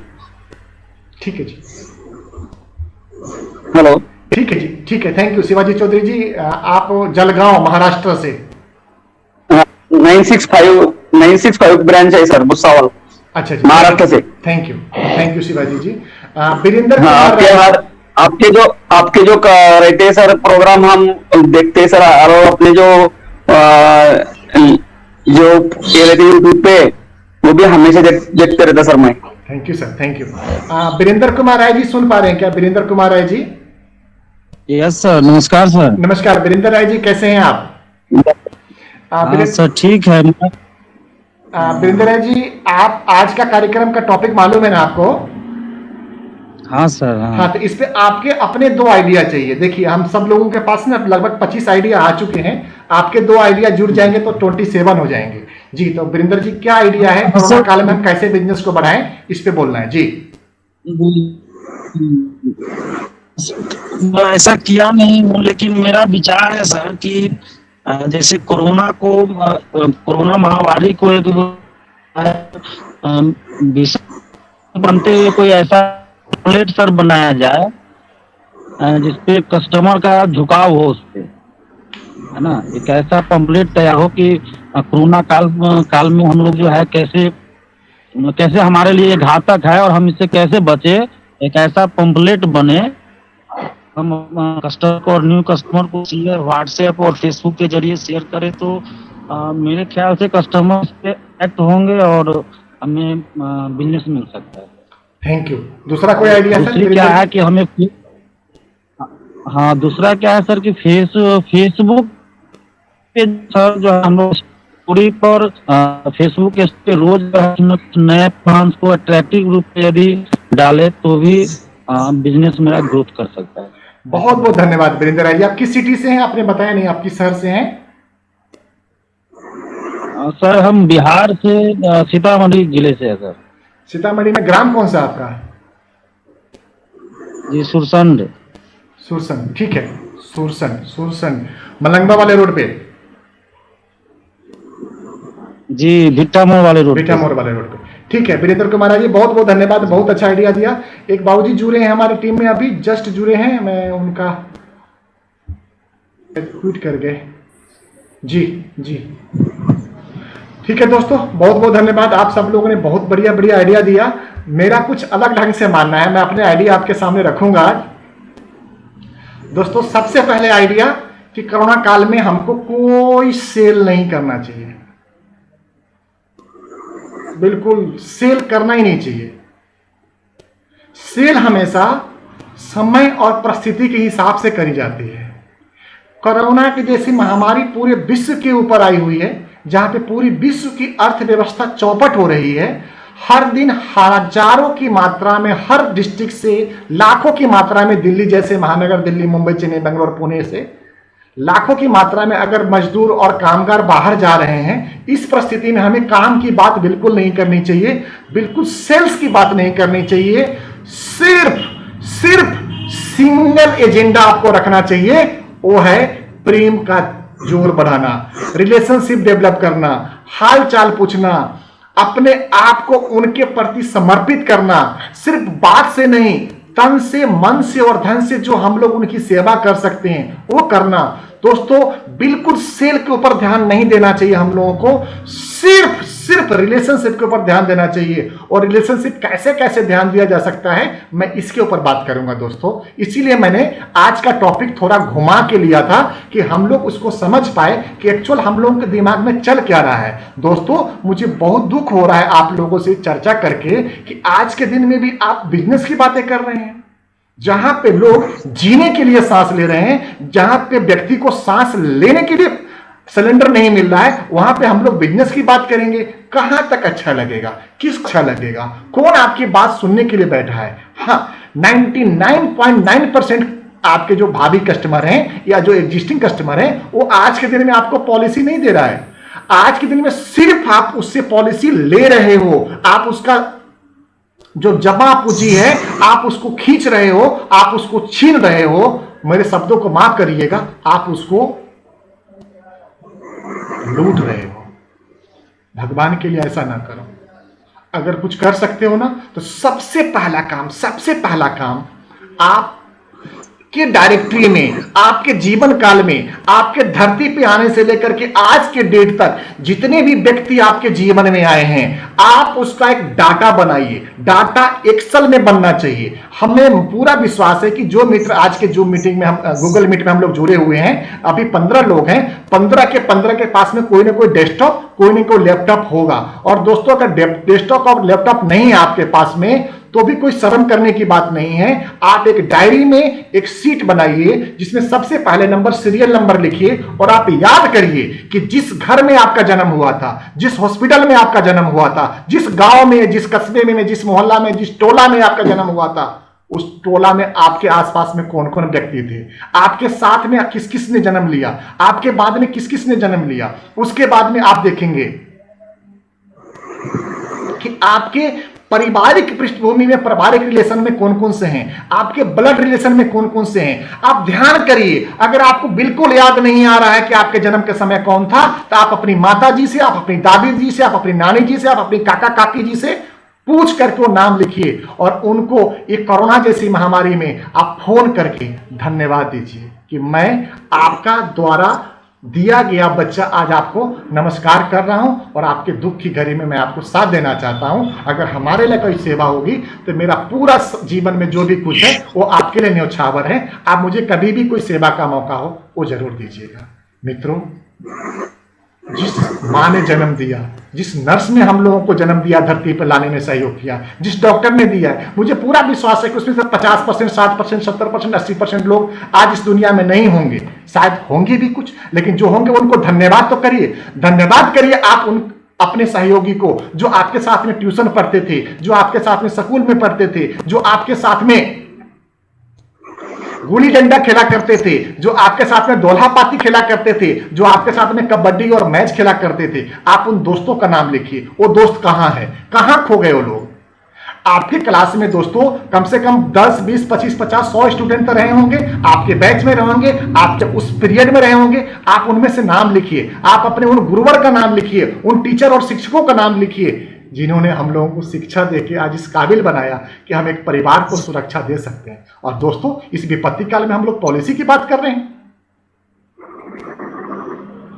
ठीक है जी। हेलो। ठीक है जी, ठीक है, थैंक यू शिवाजी चौधरी जी। आप जलगांव महाराष्ट्र से? 965 ब्रांच है सर, भुसावल। अच्छा जी, महाराष्ट्र से। थैंक यू शिवाजी जी। वीरेंद्र, आपके जो रहते हैं सर प्रोग्राम, हम देखते हैं सर, और अपने जो यूट्यूब पे वो भी हमेशा देखते रहता सर मैं। Thank you sir, thank you. Virendra Kumar Rai ji सुन पा रहे हैं क्या? वीरेंद्र कुमार राय जी। यस सर, नमस्कार सर। नमस्कार वीरेंद्र राय जी, कैसे हैं आप? सर ठीक है। वीरेंद्र राय जी, आप आज का कार्यक्रम का टॉपिक मालूम है ना आपको? हाँ सर। हाँ, तो इस पे आपके अपने 2 आइडिया चाहिए। देखिए हम सब लोगों के पास ना लगभग 25 आइडिया आ चुके हैं, आपके 2 आइडिया जुड़ जाएंगे तो 27 हो जाएंगे। जी, तो वीरेंद्र जी क्या आइडिया है, कोरोना काल में हम कैसे बिजनेस को बढ़ाएं, इस पे बोलना है। जी मैं ऐसा किया नहीं हूँ, लेकिन मेरा विचार है सर कि जैसे कोरोना महामारी को एक विषय बनते हुए कोई ऐसा प्लेट सर बनाया जाए जिसपे कस्टमर का झुकाव हो उस पे, है ना। एक ऐसा पंपलेट तैयार हो कि कोरोना काल में हम लोग जो है कैसे हमारे लिए घातक है और हम इससे कैसे बचे, एक ऐसा पंपलेट बने, हम कस्टमर को और न्यू कस्टमर को शेयर व्हाट्सएप और फेसबुक के जरिए शेयर करें तो मेरे ख्याल से कस्टमर पे एक्ट होंगे और हमें बिजनेस मिल सकता है। Thank you. दूसरा कोई आइडिया सर? दूसरी क्या है कि हमें दूसरा क्या है सर कि फेसबुक पे सर जो है हम लोग स्टोरी पर फेसबुक पे रोज नए फंड्स को अट्रैक्टिव रूप से यदि डाले तो भी बिजनेस मेरा ग्रोथ कर सकता है। बहुत बहुत धन्यवाद वीरेंद्र राय जी। आप किस सिटी से हैं? आपने बताया नहीं, आप किस शहर से हैं? सर हम बिहार से सीतामढ़ी जिले से है सर। सीतामढ़ी में ग्राम कौन सा आपका? जी सुरसंड। सुरसंड, ठीक है। सुरसंड मलंगवा वाले रोड पे? जी भिट्टा मोड़ वाले रोड पे। ठीक है वीरेंद्र कुमार जी, बहुत बहुत धन्यवाद, बहुत अच्छा आइडिया दिया। एक बाबूजी जुड़े हैं हमारी टीम में, अभी जस्ट जुड़े हैं, मैं उनका ट्वीट कर गए। जी ठीक है दोस्तों, बहुत बहुत धन्यवाद। आप सब लोगों ने बहुत बढ़िया आइडिया दिया। मेरा कुछ अलग ढंग से मानना है, मैं अपने आइडिया आपके सामने रखूंगा आज। दोस्तों सबसे पहले आइडिया कि कोरोना काल में हमको कोई सेल नहीं करना चाहिए, बिल्कुल सेल करना ही नहीं चाहिए। सेल हमेशा समय और परिस्थिति के हिसाब से करी जाती है। कोरोना की जैसी महामारी पूरे विश्व के ऊपर आई हुई है, जहां पे पूरी विश्व की अर्थव्यवस्था चौपट हो रही है। हर दिन हजारों की मात्रा में, हर डिस्ट्रिक्ट से लाखों की मात्रा में, दिल्ली जैसे महानगर, दिल्ली, मुंबई, चेन्नई, बेंगलोर, पुणे से लाखों की मात्रा में अगर मजदूर और कामगार बाहर जा रहे हैं, इस परिस्थिति में हमें काम की बात बिल्कुल नहीं करनी चाहिए, बिल्कुल सेल्स की बात नहीं करनी चाहिए। सिर्फ सिंगल एजेंडा आपको रखना चाहिए, वो है प्रेम का जोर बढ़ाना, रिलेशनशिप डेवलप करना, हाल चाल पूछना, अपने आप को उनके प्रति समर्पित करना, सिर्फ बात से नहीं, तन से, मन से और धन से जो हम लोग उनकी सेवा कर सकते हैं वो करना। दोस्तों बिल्कुल सेल के ऊपर ध्यान नहीं देना चाहिए हम लोगों को, सिर्फ रिलेशनशिप के ऊपर ध्यान देना चाहिए। और रिलेशनशिप कैसे कैसे ध्यान दिया जा सकता है, मैं इसके ऊपर बात करूंगा दोस्तों। इसीलिए मैंने आज का टॉपिक थोड़ा घुमा के लिया था कि हम लोग उसको समझ पाए कि एक्चुअल हम लोगों के दिमाग में चल क्या रहा है। दोस्तों मुझे बहुत दुख हो रहा है आप लोगों से चर्चा करके कि आज के दिन में भी आप बिजनेस की बातें कर रहे हैं, जहां पे लोग जीने के लिए सांस ले रहे हैं, जहां पे व्यक्ति को सांस लेने के लिए सिलेंडर नहीं मिल रहा है, वहां पे हम लोग बिजनेस की बात करेंगे। कहां तक अच्छा लगेगा, किस अच्छा लगेगा, कौन आपकी बात सुनने के लिए बैठा है? हाँ, 99.9% आपके जो भावी कस्टमर हैं या जो एग्जिस्टिंग कस्टमर हैं, वो आज के दिन में आपको पॉलिसी नहीं दे रहा है। आज के दिन में सिर्फ आप उससे पॉलिसी ले रहे हो, आप उसका जो जमा पूंजी है आप उसको खींच रहे हो, आप उसको छीन रहे हो। मेरे शब्दों को माफ करिएगा, आप उसको लूट रहे हो। भगवान के लिए ऐसा ना करो। अगर कुछ कर सकते हो ना तो सबसे पहला काम आप के डायरेक्टरी में, आपके जीवन काल में, आपके धरती पे आने से लेकर के आज के डेट तक जितने भी व्यक्ति आपके जीवन में आए हैं, आप उसका एक डाटा बनाइए। डाटा एक्सेल में बनना चाहिए। हमें पूरा विश्वास है कि जो मित्र आज के जूम मीटिंग में, हम गूगल मीट में हम लोग जुड़े हुए हैं, अभी 15 लोग हैं, 15 के पास में कोई ना कोई डेस्कटॉप, कोई ना कोई लैपटॉप होगा। और दोस्तों अगर डेस्कटॉप और लैपटॉप नहीं है आपके पास में तो भी कोई शर्म करने की बात नहीं है। आप एक डायरी में एक शीट बनाइए जिसमें सबसे पहले नंबर, सीरियल नंबर लिखिए और आप याद करिए कि जिस घर में आपका जन्म हुआ था, जिस हॉस्पिटल में आपका जन्म हुआ था, जिस गांव में, जिस कस्बे में, जिस मोहल्ला में, जिस टोला में आपका जन्म हुआ था, उस टोला में आपके आसपास में कौन कौन व्यक्ति थे, आपके साथ में किस किस ने जन्म लिया, आपके बाद में किस किस ने जन्म लिया। उसके बाद में आप देखेंगे कि आपके पारिवारिक पृष्ठभूमि में, पारिवारिक रिलेशन में कौन कौन से हैं, आपके ब्लड रिलेशन में कौन कौन से हैं, आप ध्यान करिए। अगर आपको बिल्कुल याद नहीं आ रहा है कि आपके जन्म के समय कौन था, तो आप अपनी माता जी से, आप अपनी दादी जी से, आप अपनी नानी जी से, आप अपनी काका काकी जी से पूछ करके वो नाम लिखिए और उनको एक कोरोना जैसी महामारी में आप फोन करके धन्यवाद दीजिए कि मैं आपका द्वारा दिया गया बच्चा आज आपको नमस्कार कर रहा हूं और आपके दुख की घड़ी में मैं आपको साथ देना चाहता हूं। अगर हमारे लिए कोई सेवा होगी तो मेरा पूरा जीवन में जो भी कुछ है वो आपके लिए न्यौछावर है। आप मुझे कभी भी कोई सेवा का मौका हो वो जरूर दीजिएगा। मित्रों, जिस माँ ने जन्म दिया, जिस नर्स ने हम लोगों को जन्म दिया, धरती पर लाने में सहयोग किया, जिस डॉक्टर ने दिया है, मुझे पूरा विश्वास है कि उसमें से 50%, 60%, 70%, 80% लोग आज इस दुनिया में नहीं होंगे। शायद होंगे भी कुछ, लेकिन जो होंगे उनको धन्यवाद तो करिए। धन्यवाद करिए आप उन अपने सहयोगी को जो आपके साथ में ट्यूशन पढ़ते थे, जो आपके साथ में स्कूल में पढ़ते थे, जो आपके साथ में गुली डंडा खेला करते थे, जो आपके साथ में दोल्हा पाती खेला करते थे, जो आपके साथ में कबड्डी और मैच खेला करते थे। आप उन दोस्तों का नाम लिखिए। वो दोस्त कहां है, कहां खो गए वो लोग। आपकी क्लास में दोस्तों कम से कम 10, 20, 25, 50, 100 स्टूडेंट तो रहे होंगे, आपके बैच में रहे होंगे, आप जब उस पीरियड में रहे होंगे। आप उनमें से नाम लिखिए, आप अपने उन गुरुवर का नाम लिखिए, उन टीचर और शिक्षकों का नाम लिखिए जिन्होंने हम लोगों को शिक्षा देके आज इस काबिल बनाया कि हम एक परिवार को सुरक्षा दे सकते हैं। और दोस्तों, इस विपत्ति काल में हम लोग पॉलिसी की बात कर रहे हैं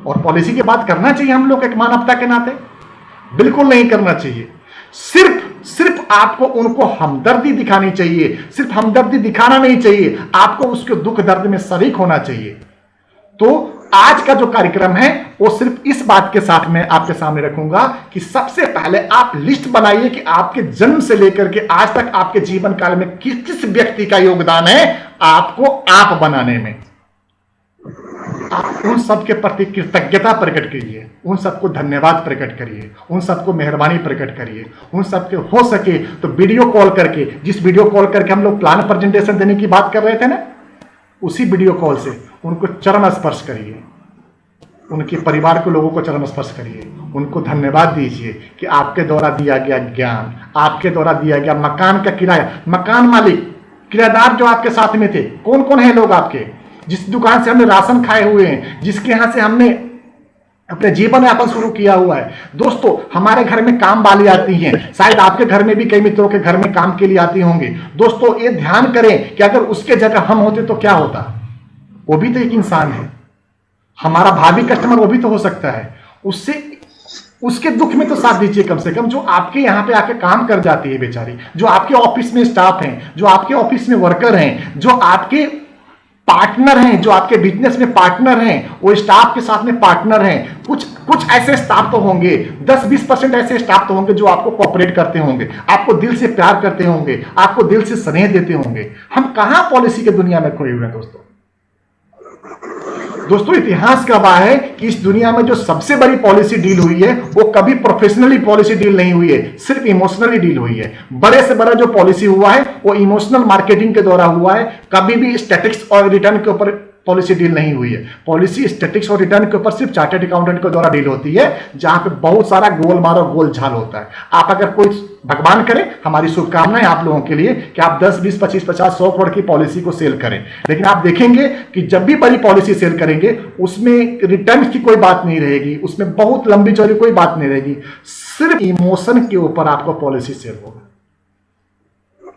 और पॉलिसी की बात करना चाहिए हम लोग एक मानवता के नाते? बिल्कुल नहीं करना चाहिए। सिर्फ आपको उनको हमदर्दी दिखानी चाहिए। सिर्फ हमदर्दी दिखाना नहीं चाहिए, आपको उसके दुख दर्द में शरीक होना चाहिए। तो आज का जो कार्यक्रम है वो सिर्फ इस बात के साथ मैं आपके सामने रखूंगा कि सबसे पहले आप लिस्ट बनाइए कि आपके जन्म से लेकर के आज तक आपके जीवन काल में किस किस व्यक्ति का योगदान है आपको आप बनाने में। आप उन सबके प्रति कृतज्ञता प्रकट करिए, उन सबको धन्यवाद प्रकट करिए, उन सबको मेहरबानी प्रकट करिए। उन सबके हो सके तो वीडियो कॉल करके, जिस वीडियो कॉल करके हम लोग प्लान प्रेजेंटेशन देने की बात कर रहे थे ना, उसी वीडियो कॉल से उनको चरण स्पर्श करिए, उनके परिवार के लोगों को चरण स्पर्श करिए, उनको धन्यवाद दीजिए कि आपके द्वारा दिया गया ज्ञान, आपके द्वारा दिया गया मकान का किराया, मकान मालिक, किराएदार जो आपके साथ में थे, कौन कौन है लोग आपके, जिस दुकान से हमने राशन खाए हुए हैं, जिसके यहां से हमने अपने जीवन यापन शुरू किया हुआ है। दोस्तों, हमारे घर में काम वाली आती हैं, शायद आपके घर में भी कई मित्रों के घर में काम के लिए आती होंगी। दोस्तों, ये ध्यान करें कि अगर उसके जगह हम होते तो क्या होता। वो भी तो एक इंसान है, हमारा भावी कस्टमर वो भी तो हो सकता है। उसके दुख में तो साथ दीजिए कम से कम। जो आपके यहाँ पे आके काम कर जाती है बेचारी, जो आपके ऑफिस में स्टाफ हैं, जो आपके ऑफिस में वर्कर हैं, जो आपके पार्टनर हैं, जो आपके बिजनेस में पार्टनर हैं, वो स्टाफ के साथ में पार्टनर हैं। कुछ ऐसे स्टाफ तो होंगे, 10-20% ऐसे स्टाफ तो होंगे जो आपको कोऑपरेट करते होंगे, आपको दिल से प्यार करते होंगे, आपको दिल से स्नेह देते होंगे। हम कहां पॉलिसी के दुनिया में खोए हुए हैं दोस्तों, इतिहास गवाह है कि इस दुनिया में जो सबसे बड़ी पॉलिसी डील हुई है वो कभी प्रोफेशनली पॉलिसी डील नहीं हुई है, सिर्फ इमोशनली डील हुई है। बड़े से बड़ा जो पॉलिसी हुआ है वो इमोशनल मार्केटिंग के द्वारा हुआ है, कभी भी स्टैटिक्स और रिटर्न के ऊपर पॉलिसी डील नहीं हुई है। पॉलिसी स्टैटिक्स और रिटर्न के ऊपर सिर्फ चार्टर्ड अकाउंटेंट के द्वारा डील होती है, जहां पे बहुत सारा गोल मारो गोल झाल होता है। आप अगर कोई, भगवान करे, हमारी शुभकामनाएं आप लोगों के लिए कि आप 10, 20, 25, 50, 100 करोड़ की पॉलिसी को सेल करें, लेकिन आप देखेंगे कि जब भी बड़ी पॉलिसी सेल करेंगे उसमें रिटर्न की कोई बात नहीं रहेगी, उसमें बहुत लंबी चौड़ी कोई बात नहीं रहेगी, सिर्फ इमोशन के ऊपर आपको पॉलिसी सेल होगा।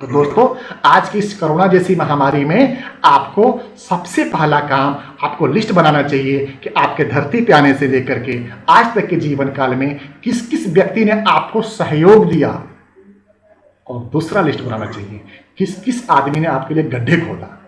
तो दोस्तों, आज की इस कोरोना जैसी महामारी में आपको सबसे पहला काम, आपको लिस्ट बनाना चाहिए कि आपके धरती पे आने से लेकर के आज तक के जीवन काल में किस किस व्यक्ति ने आपको सहयोग दिया, और दूसरा लिस्ट बनाना चाहिए किस किस आदमी ने आपके लिए गड्ढे खोदा।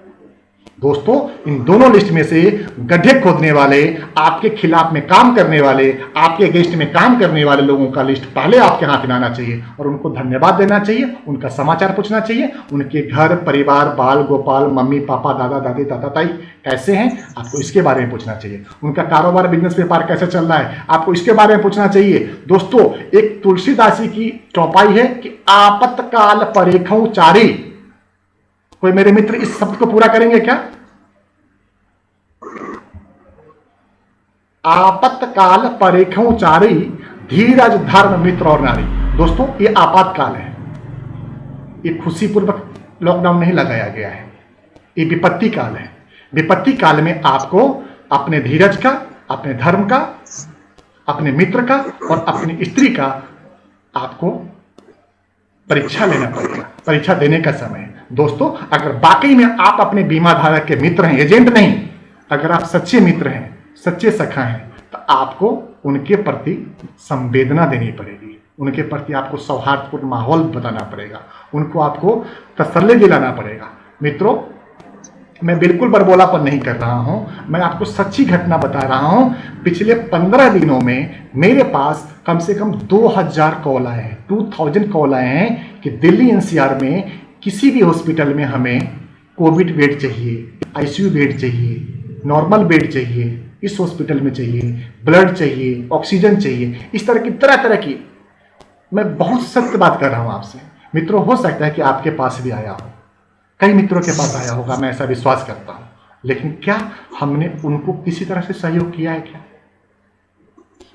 दोस्तों, इन दोनों लिस्ट में से गड्ढे खोदने वाले, आपके खिलाफ में काम करने वाले, आपके अगेंस्ट में काम करने वाले लोगों का लिस्ट पहले आपके हाथ में आना चाहिए और उनको धन्यवाद देना चाहिए, उनका समाचार पूछना चाहिए, उनके घर परिवार, बाल गोपाल, मम्मी पापा, दादा दादी, ताता ताई कैसे हैं, आपको इसके बारे में पूछना चाहिए। उनका कारोबार, बिजनेस, व्यापार कैसे चल रहा है, आपको इसके बारे में पूछना चाहिए। दोस्तों, एक तुलसीदास जी की चौपाई है कि आपत्काल परेखौ चारी। कोई मेरे मित्र इस शब्द को पूरा करेंगे क्या? आपातकाल परेखौ चारी, धीरज धर्म मित्र और नारी। दोस्तों, ये आपातकाल है, ये खुशीपूर्वक लॉकडाउन नहीं लगाया गया है, ये विपत्ति काल है। विपत्ति काल में आपको अपने धीरज का, अपने धर्म का, अपने मित्र का और अपनी स्त्री का आपको परीक्षा लेना पड़ेगा। परीक्षा देने का समय है। दोस्तों, अगर वाकई में आप अपने बीमा धारक के मित्र हैं, एजेंट नहीं, अगर आप सच्चे मित्र हैं, सच्चे सखा हैं, तो आपको उनके प्रति संवेदना देनी पड़ेगी, उनके प्रति आपको सौहार्दपूर्ण माहौल बताना पड़ेगा, उनको आपको तसल्ली दिलाना पड़ेगा। मित्रों, मैं बिल्कुल बड़बोलापन नहीं कर रहा हूं, मैं आपको सच्ची घटना बता रहा हूं। पिछले 15 दिनों में मेरे पास कम से कम 2000 कॉल आए हैं, 2000 कॉल आए हैं कि दिल्ली एनसीआर में किसी भी हॉस्पिटल में हमें कोविड बेड चाहिए, आईसीयू बेड चाहिए, नॉर्मल बेड चाहिए, इस हॉस्पिटल में चाहिए, ब्लड चाहिए, ऑक्सीजन चाहिए, इस तरह की। मैं बहुत सत्य बात कर रहा हूं आपसे। मित्रों, हो सकता है कि आपके पास भी आया हो, कई मित्रों के पास आया होगा, मैं ऐसा विश्वास करता हूं। लेकिन क्या हमने उनको किसी तरह से सहयोग किया है क्या?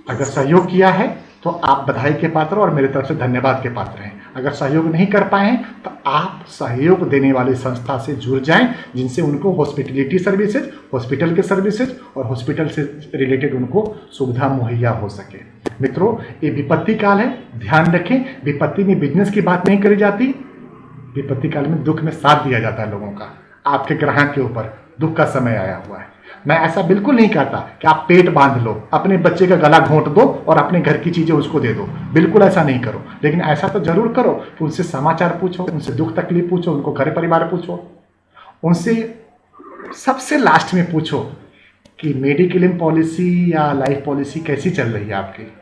अगर सहयोग किया है तो आप बधाई के पात्र और मेरी तरफ से धन्यवाद के पात्र हैं। अगर सहयोग नहीं कर पाए हैं तो आप सहयोग देने वाली संस्था से जुड़ जाएं, जिनसे उनको हॉस्पिटलिटी सर्विसेज, हॉस्पिटल के सर्विसेज और हॉस्पिटल से रिलेटेड उनको सुविधा मुहैया हो सके। मित्रों, ये विपत्ति काल है, ध्यान रखें। विपत्ति में बिजनेस की बात नहीं करी जाती, विपत्ति काल में दुख में साथ दिया जाता है लोगों का। आपके ग्राहक के ऊपर दुख का समय आया हुआ है। मैं ऐसा बिल्कुल नहीं कहता कि आप पेट बांध लो, अपने बच्चे का गला घोंट दो और अपने घर की चीजें उसको दे दो, बिल्कुल ऐसा नहीं करो। लेकिन ऐसा तो जरूर करो कि उनसे समाचार पूछो, उनसे दुख तकलीफ पूछो, उनको घर परिवार पूछो, उनसे सबसे लास्ट में पूछो कि मेडिक्लेम पॉलिसी या लाइफ पॉलिसी कैसी चल रही है आपकी,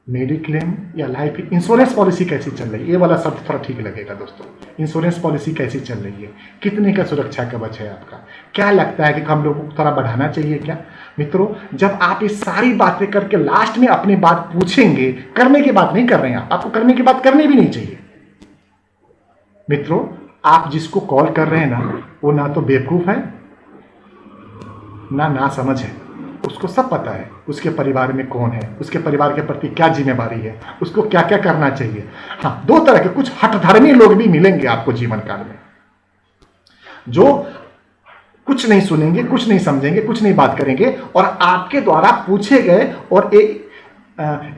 मेडिक्लेम या लाइफ इंश्योरेंस पॉलिसी कैसी चल रही है। ये वाला शब्द थोड़ा ठीक लगेगा दोस्तों। इंश्योरेंस पॉलिसी कैसी चल रही है, कितने का सुरक्षा कवच है आपका, क्या लगता है कि हम लोगों को थोड़ा बढ़ाना चाहिए क्या? मित्रों, जब आप ये सारी बातें करके लास्ट में अपनी बात पूछेंगे, करने की बात नहीं कर रहे हैं, आपको करने की बात करनी भी नहीं चाहिए। मित्रों, आप जिसको कॉल कर रहे हैं ना, वो ना तो बेवकूफ है ना समझ है, उसको सब पता है उसके परिवार में कौन है, उसके परिवार के प्रति क्या जिम्मेवारी है, उसको क्या क्या करना चाहिए। हाँ, दो तरह के कुछ हठधर्मी लोग भी मिलेंगे आपको जीवन काल में, जो कुछ नहीं सुनेंगे, कुछ नहीं समझेंगे, कुछ नहीं बात करेंगे और आपके द्वारा पूछे गए और एक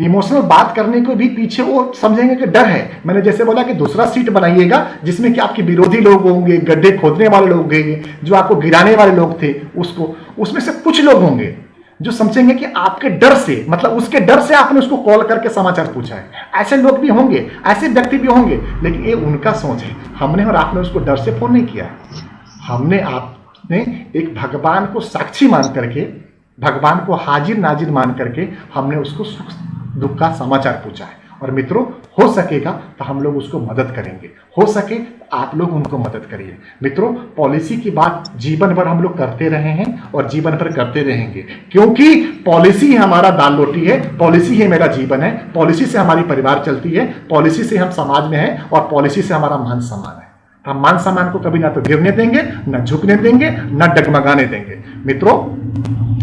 इमोशनल बात करने को भी पीछे वो समझेंगे कि डर है। मैंने जैसे बोला कि दूसरा सीट बनाइएगा जिसमें कि आपके विरोधी लोग होंगे, गड्ढे खोदने वाले लोग होंगे, जो आपको गिराने वाले लोग थे, उसको उसमें से कुछ लोग होंगे जो समझेंगे कि आपके डर से, मतलब उसके डर से आपने उसको कॉल करके समाचार पूछा है। ऐसे लोग भी होंगे, ऐसे व्यक्ति भी होंगे, लेकिन ये उनका सोच है। हमने और आपने उसको डर से फोन नहीं किया है। हमने आपने एक भगवान को साक्षी मान करके, भगवान को हाजिर नाजिर मान करके हमने उसको सुख दुख का समाचार पूछा है। और मित्रों, हो सकेगा तो हम लोग उसको मदद करेंगे, हो सके तो आप लोग उनको मदद करिए। मित्रों, पॉलिसी की बात जीवन भर हम लोग करते रहे हैं और जीवन भर करते रहेंगे, क्योंकि पॉलिसी ही हमारा दाल रोटी है, पॉलिसी ही मेरा जीवन है, पॉलिसी से हमारी परिवार चलती है, पॉलिसी से हम समाज में हैं और पॉलिसी से हमारा मान सम्मान है। हम मान सम्मान को कभी ना तो गिरने देंगे, ना झुकने देंगे, ना डगमगाने देंगे। मित्रों,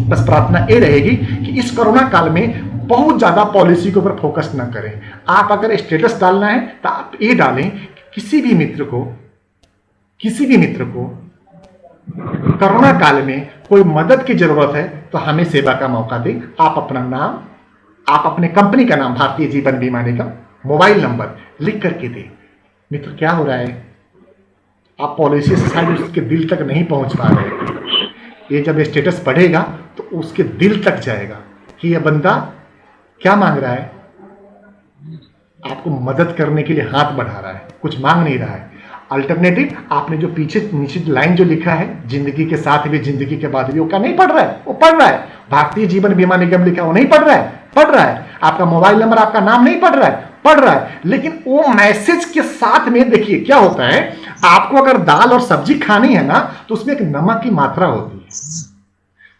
बस प्रार्थना ये रहेगी कि इस कोरोना काल में बहुत ज्यादा पॉलिसी के ऊपर फोकस ना करें। आप अगर स्टेटस डालना है तो आप ये डालें कि किसी भी मित्र को कोरोना काल में कोई मदद की जरूरत है तो हमें सेवा का मौका दें। आप अपना नाम, आप अपने कंपनी का नाम, भारतीय जीवन बीमा निगम, मोबाइल नंबर लिख करके दें। मित्र, क्या हो रहा है, आप पॉलिसी से शायद उसके दिल तक नहीं पहुंच पा रहे। ये जब स्टेटस बढ़ेगा तो उसके दिल तक जाएगा कि यह बंदा क्या मांग रहा है, आपको मदद करने के लिए हाथ बढ़ा रहा है, कुछ मांग नहीं रहा है। अल्टरनेटिव आपने जो पीछे नीचे लाइन जो लिखा है, जिंदगी के साथ भी जिंदगी के बाद भी, वो क्या नहीं पढ़ रहा है? वो पढ़ रहा है। भारतीय जीवन बीमा निगम लिखा, वो नहीं पढ़ रहा है? पढ़ रहा है। आपका मोबाइल नंबर, आपका नाम नहीं पढ़ रहा है? पढ़ रहा है। लेकिन वो मैसेज के साथ में देखिए क्या होता है, आपको अगर दाल और सब्जी खानी है ना तो उसमें एक नमक की मात्रा होती है।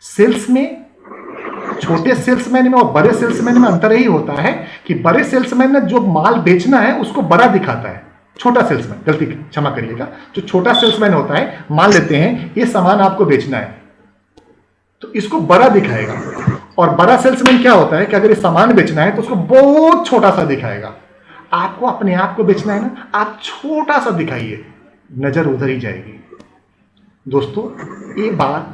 सेल्स में, छोटे सेल्समैन में और बड़े सेल्समैन में अंतर यही होता है कि बड़े सेल्समैन ने जो माल बेचना है उसको बड़ा दिखाता है। छोटा सेल्समैन, गलती क्षमा करिएगा, जो छोटा सेल्समैन होता है, मान लेते हैं ये सामान आपको बेचना है तो इसको बड़ा दिखाएगा। और बड़ा सेल्समैन क्या होता है कि अगर ये सामान बेचना है तो उसको बहुत छोटा सा दिखाएगा। आपको अपने आप को बेचना है ना, आप छोटा सा दिखाइए, नजर उधर ही जाएगी। दोस्तों, ये बात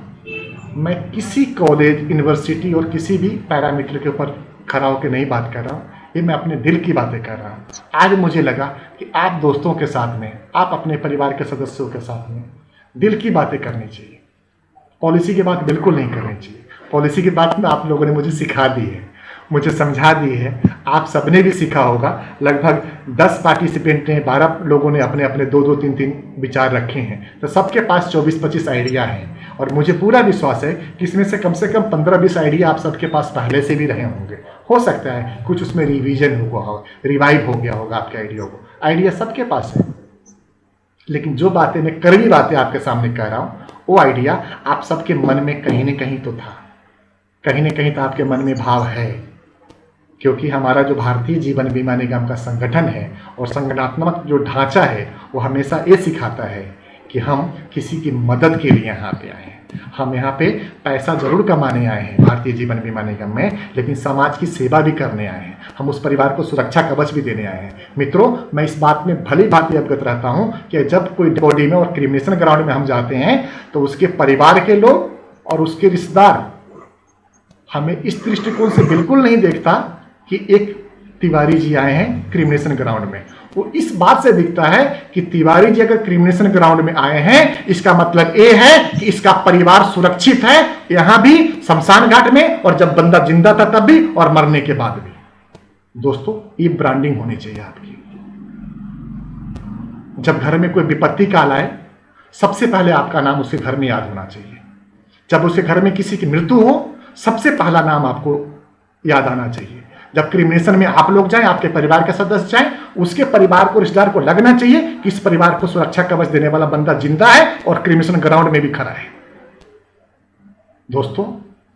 मैं किसी कॉलेज, यूनिवर्सिटी और किसी भी पैरामीटर के ऊपर खड़ा होकर नहीं बात कर रहा हूँ, ये मैं अपने दिल की बातें कर रहा हूँ। आज मुझे लगा कि आप दोस्तों के साथ में, आप अपने परिवार के सदस्यों के साथ में दिल की बातें करनी चाहिए, पॉलिसी की बात बिल्कुल नहीं करनी चाहिए। पॉलिसी की बात में आप लोगों ने मुझे सिखा दी है, मुझे समझा दी है, आप सबने भी सीखा होगा। लगभग 10 पार्टिसिपेंट ने, 12 लोगों ने अपने अपने 2-2, 3-3 विचार रखे हैं, तो सबके पास 24-25 आइडिया हैं। और मुझे पूरा विश्वास है कि इसमें से कम 15-20 आइडिया आप सबके पास पहले से भी रहे होंगे। हो सकता है कुछ उसमें रिवीजन हुआ हो, रिवाइव हो गया होगा आपके आइडिया सबके पास है। लेकिन जो बातें मैं कड़वी बातें आपके सामने कह रहा हूँ, वो आइडिया आप सबके मन में कहीं न कहीं तो था, कहीं न कहीं तो आपके मन में भाव है। क्योंकि हमारा जो भारतीय जीवन बीमा निगम का संगठन है और संगठनात्मक जो ढांचा है, वो हमेशा ये सिखाता है कि हम किसी की मदद के लिए यहाँ पे आए हैं। हम यहाँ पे पैसा जरूर कमाने आए हैं भारतीय जीवन बीमा निगम में, लेकिन समाज की सेवा भी करने आए हैं। हम उस परिवार को सुरक्षा कवच भी देने आए हैं। मित्रों, मैं इस बात में भली भांति अवगत रहता हूँ कि जब कोई बॉडी में और क्रिमिनेशन ग्राउंड में हम जाते हैं तो उसके परिवार के लोग और उसके रिश्तेदार हमें इस दृष्टिकोण से बिल्कुल नहीं देखता कि एक तिवारी जी आए हैं क्रिमिनेशन ग्राउंड में। वो इस बात से दिखता है कि तिवारी जी अगर क्रिमिनेशन ग्राउंड में आए हैं, इसका मतलब ये है कि इसका परिवार सुरक्षित है, यहां भी, शमशान घाट में, और जब बंदा जिंदा था तब भी और मरने के बाद भी। दोस्तों, ये ब्रांडिंग होनी चाहिए आपकी। जब घर में कोई विपत्ति काल आए, सबसे पहले आपका नाम उसके घर में याद होना चाहिए। जब उसके घर में किसी की मृत्यु हो, सबसे पहला नाम आपको याद आना चाहिए। जब क्रिमिनेशन में आप लोग जाएं, आपके परिवार के सदस्य जाएं, उसके परिवार को, रिश्तेदार को लगना चाहिए कि इस परिवार को सुरक्षा कवच देने वाला बंदा जिंदा है और क्रिमिनेशन ग्राउंड में भी खड़ा है। दोस्तों,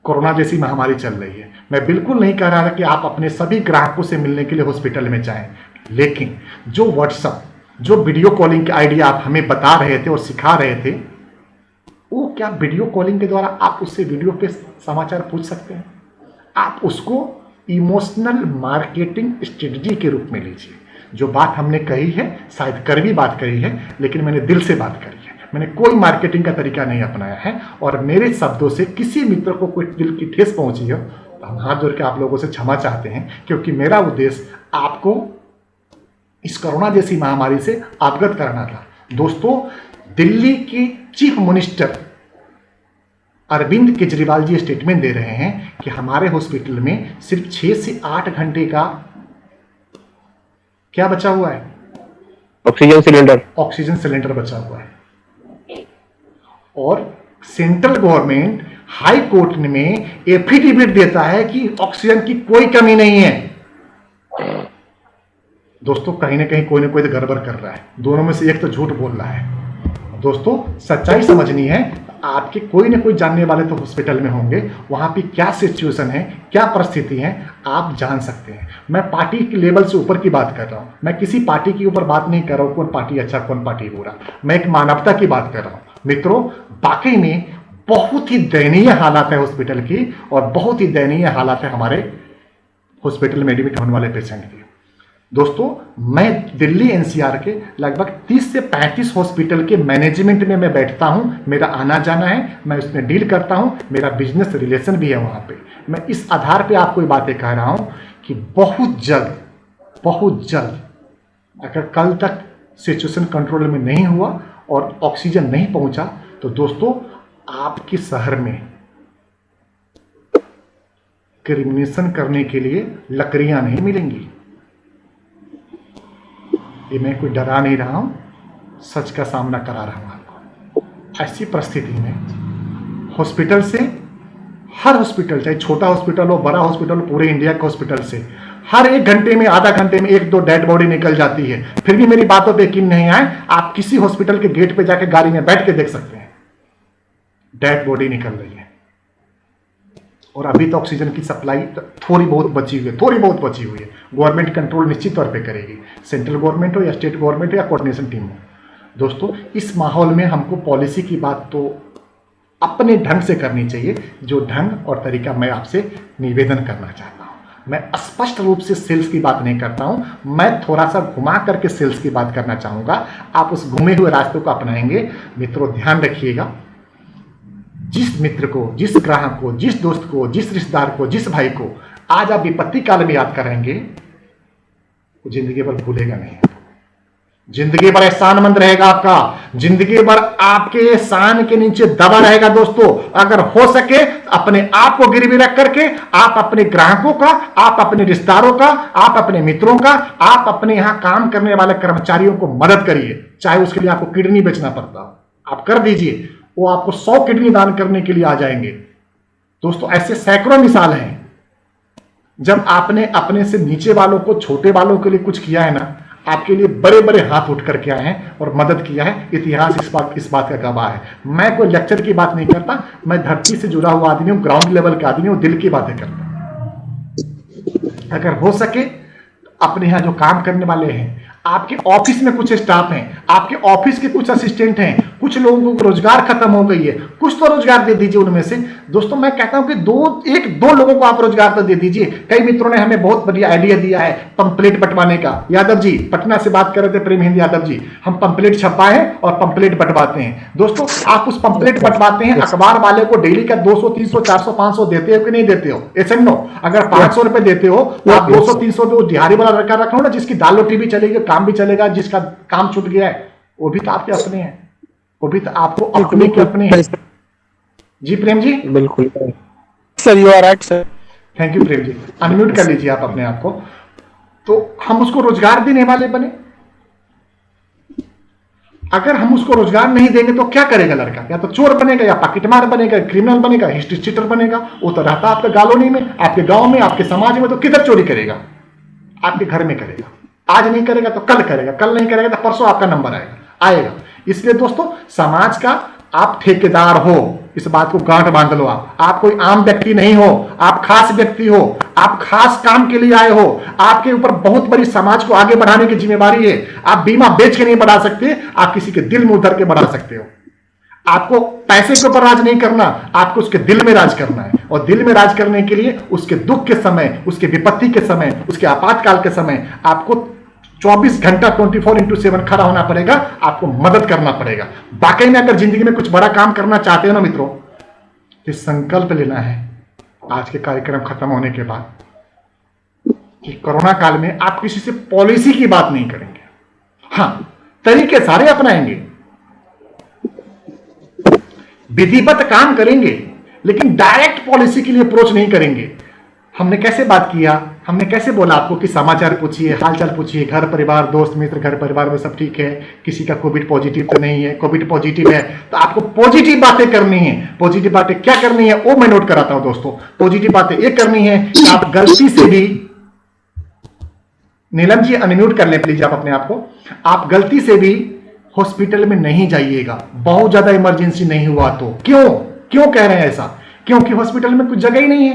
कोरोना जैसी महामारी चल रही है। मैं बिल्कुल नहीं कह रहा कि आप अपने सभी ग्राहकों से मिलने के लिए हॉस्पिटल में जाएं, लेकिन जो व्हाट्सएप, जो वीडियो कॉलिंग के आइडिया आप हमें बता रहे थे और सिखा रहे थे, वो क्या वीडियो कॉलिंग के द्वारा आप उससे वीडियो पे समाचार पूछ सकते हैं? आप उसको इमोशनल मार्केटिंग स्ट्रेटजी के रूप में लीजिए। जो बात हमने कही है, शायद कड़वी बात कही है, लेकिन मैंने दिल से बात करी है। मैंने कोई मार्केटिंग का तरीका नहीं अपनाया है, और मेरे शब्दों से किसी मित्र को कोई दिल की ठेस पहुंची हो तो हम हाथ जोड़ के आप लोगों से क्षमा चाहते हैं, क्योंकि मेरा उद्देश्य आपको इस कोरोना जैसी महामारी से अवगत कराना था। दोस्तों, दिल्ली की chief minister Arvind Kejriwal ji statement दे रहे हैं कि हमारे हॉस्पिटल में सिर्फ 6 से 8 घंटे का क्या बचा हुआ है? ऑक्सीजन सिलेंडर बचा हुआ है। और सेंट्रल गवर्नमेंट हाई कोर्ट में एफिडेविट देता है कि ऑक्सीजन की कोई कमी नहीं है। दोस्तों, कहीं ना कहीं कोई ना कोई तो गड़बड़ कर रहा है। दोनों में से एक तो झूठ बोल रहा है। दोस्तों, सच्चाई समझनी है, आपके कोई ना कोई जानने वाले तो हॉस्पिटल में होंगे। वहां पे क्या सिचुएशन है, क्या परिस्थिति है, आप जान सकते हैं। मैं पार्टी के लेवल से ऊपर की बात कर रहा हूं। मैं किसी पार्टी के ऊपर बात नहीं कर रहा हूं, कौन पार्टी अच्छा, कौन पार्टी बुरा। मैं एक मानवता की बात कर रहा हूं। मित्रों, वाकई में बहुत ही दयनीय हालात है हॉस्पिटल की, और बहुत ही दयनीय हालात है हमारे हॉस्पिटल में एडमिट होने वाले पेशेंट की। दोस्तों, मैं दिल्ली एनसीआर के लगभग 30 से 35 हॉस्पिटल के मैनेजमेंट में मैं बैठता हूं। मेरा आना जाना है, मैं उसमें डील करता हूं, मेरा बिजनेस रिलेशन भी है वहां पे। मैं इस आधार पे आपको ये बातें कह रहा हूं कि बहुत जल्द अगर कल तक सिचुएशन कंट्रोल में नहीं हुआ और ऑक्सीजन नहीं पहुंचा, तो दोस्तों, आपके शहर में क्रिमिनेशन करने के लिए लकड़ियां नहीं मिलेंगी। ये मैं कोई डरा नहीं रहा हूं, सच का सामना करा रहा हूं आपको। ऐसी परिस्थिति में हॉस्पिटल से, हर हॉस्पिटल, चाहे छोटा हॉस्पिटल हो, बड़ा हॉस्पिटल हो, पूरे इंडिया के हॉस्पिटल से हर 1 घंटे में, आधा घंटे में 1-2 डेड बॉडी निकल जाती है। फिर भी मेरी बातों पे यकीन नहीं आए, आप किसी हॉस्पिटल के गेट पे जाके गाड़ी में बैठ के देख सकते हैं, डेड बॉडी निकल रही है। और अभी तो ऑक्सीजन की सप्लाई थोड़ी बहुत बची हुई है। गवर्नमेंट कंट्रोल निश्चित तौर पे करेगी, सेंट्रल गवर्नमेंट हो या स्टेट गवर्नमेंट हो या कोऑर्डिनेशन टीम हो। दोस्तों, इस माहौल में हमको पॉलिसी की बात तो अपने ढंग से करनी चाहिए, जो ढंग और तरीका मैं आपसे निवेदन करना चाहता हूँ। मैं स्पष्ट रूप से सेल्स की बात नहीं करता हूं, मैं थोड़ा सा घुमा करके सेल्स की बात करना चाहूंगा। आप उस घूमे हुए रास्ते को अपनाएंगे। मित्रों ध्यान रखिएगा, जिस मित्र को, जिस ग्राहक को, जिस दोस्त को, जिस रिश्तेदार को, जिस भाई को आज आप विपत्ति काल में याद करेंगे, वो जिंदगी भर भूलेगा नहीं, जिंदगी भर एहसानमंद रहेगा आपका, जिंदगी भर आपके एहसान के नीचे दबा रहेगा। दोस्तों अगर हो सके अपने आप को गिरवी रख करके आप अपने ग्राहकों का, आप अपने रिश्तेदारों का, आप अपने मित्रों का, आप अपने यहां काम करने वाले कर्मचारियों को मदद करिए, चाहे उसके लिए आपको किडनी बेचना पड़ता हो, आप कर दीजिए, वो आपको 100 किडनी दान करने के लिए आ जाएंगे। दोस्तों ऐसे सैकड़ों मिसाल हैं, जब आपने अपने से नीचे वालों को, छोटे वालों के लिए कुछ किया है ना, आपके लिए बड़े बड़े हाथ उठ करके आए हैं और मदद किया है। इतिहास इस बात का गवाह है। मैं कोई लेक्चर की बात नहीं करता, मैं धरती से जुड़ा हुआ आदमी हूं, ग्राउंड लेवल का आदमी हूं, दिल की बातें करता हूं। अगर हो सके अपने यहां जो काम करने वाले हैं, आपके ऑफिस में कुछ स्टाफ हैं, आपके ऑफिस के कुछ असिस्टेंट हैं, कुछ लोगों को रोजगार खत्म हो गई है, कुछ तो रोजगार दे दीजिए उनमें से। दोस्तों मैं कहता हूं कि एक दो लोगों को आप रोजगार तो दे दीजिए। कई मित्रों ने हमें बहुत बढ़िया आइडिया दिया है पंपलेट बंटवाने का। यादव जी पटना से बात कर रहे थे, प्रेम हिंद यादव जी, हम पंपलेट छपाए हैं और पंपलेट बंटवाते हैं। दोस्तों आप उस पंपलेट बंटवाते हैं, अखबार वाले को डेली का 200, 300, 400, 500 देते हो कि नहीं देते हो? ऐसे नो, अगर 500 रुपए देते हो तो आप 200, 300 तो दिहाड़ी वाला लड़का रखो ना, जिसकी दाल रोटी भी चलेगी, काम भी चलेगा, जिसका काम छूट गया है, वो भी तो आपके अपने हैं, वो भी तो आपको अपने के अपने हैं। जी प्रेम जी, बिल्कुल sir, you are right sir. Thank you Prem ji, unmute कर लीजिए आप अपने आप को। तो हम उसको रोजगार देने वाले बने। अगर हम उसको रोजगार नहीं देंगे तो क्या करेगा लड़का? या तो चोर बनेगा, या पॉकेटमार बनेगा, क्रिमिनल बनेगा, हिस्ट्री चीटर बनेगा। वो तो रहता आपके कॉलोनी में, आपके गांव में, आपके समाज में, तो किधर चोरी करेगा? आपके घर में करेगा। आज नहीं करेगा तो कल करेगा, कल नहीं करेगा तो परसों आपका नंबर आएगा। इसलिए दोस्तों समाज का आप ठेकेदार हो, इस बात को गांठ बांध लो। आप कोई आम व्यक्ति नहीं हो, आप खास व्यक्ति हो, आप खास काम के लिए आए हो। आपके ऊपर बहुत बड़ी समाज को आगे बढ़ाने की जिम्मेदारी है। आप बीमा बेच के नहीं बढ़ा सकते, आप किसी के दिल में उतर के बढ़ा सकते हो। आपको पैसे के ऊपर राज नहीं करना, आपको उसके दिल में राज करना है। और दिल में राज करने के लिए उसके दुख के समय, उसके विपत्ति के समय, उसके आपातकाल के समय आपको 24 घंटा 24/7 खड़ा होना पड़ेगा, आपको मदद करना पड़ेगा। वाकई में अगर जिंदगी में कुछ बड़ा काम करना चाहते हो ना मित्रों, तो संकल्प लेना है आज के कार्यक्रम खत्म होने के बाद कि कोरोना काल में आप किसी से पॉलिसी की बात नहीं करेंगे। हाँ, तरीके सारे अपनाएंगे, विधिवत काम करेंगे, लेकिन डायरेक्ट पॉलिसी के लिए अप्रोच नहीं करेंगे। हमने कैसे बात किया, हमने कैसे बोला आपको कि समाचार पूछिए, हालचाल पूछिए, घर परिवार, दोस्त मित्र, घर परिवार में सब ठीक है, किसी का कोविड पॉजिटिव तो नहीं है। कोविड पॉजिटिव है तो आपको पॉजिटिव बातें करनी है। पॉजिटिव बातें क्या करनी है वो मैं नोट कराता हूं दोस्तों। पॉजिटिव बातें ये करनी है कि आप गलती से भी, नीलम जी अनम्यूट कर लें प्लीज आप अपने आप को, आप गलती से भी हॉस्पिटल में नहीं जाइएगा, बहुत ज्यादा इमरजेंसी नहीं हुआ तो। क्यों कह रहे हैं ऐसा? क्योंकि हॉस्पिटल में कुछ जगह ही नहीं है,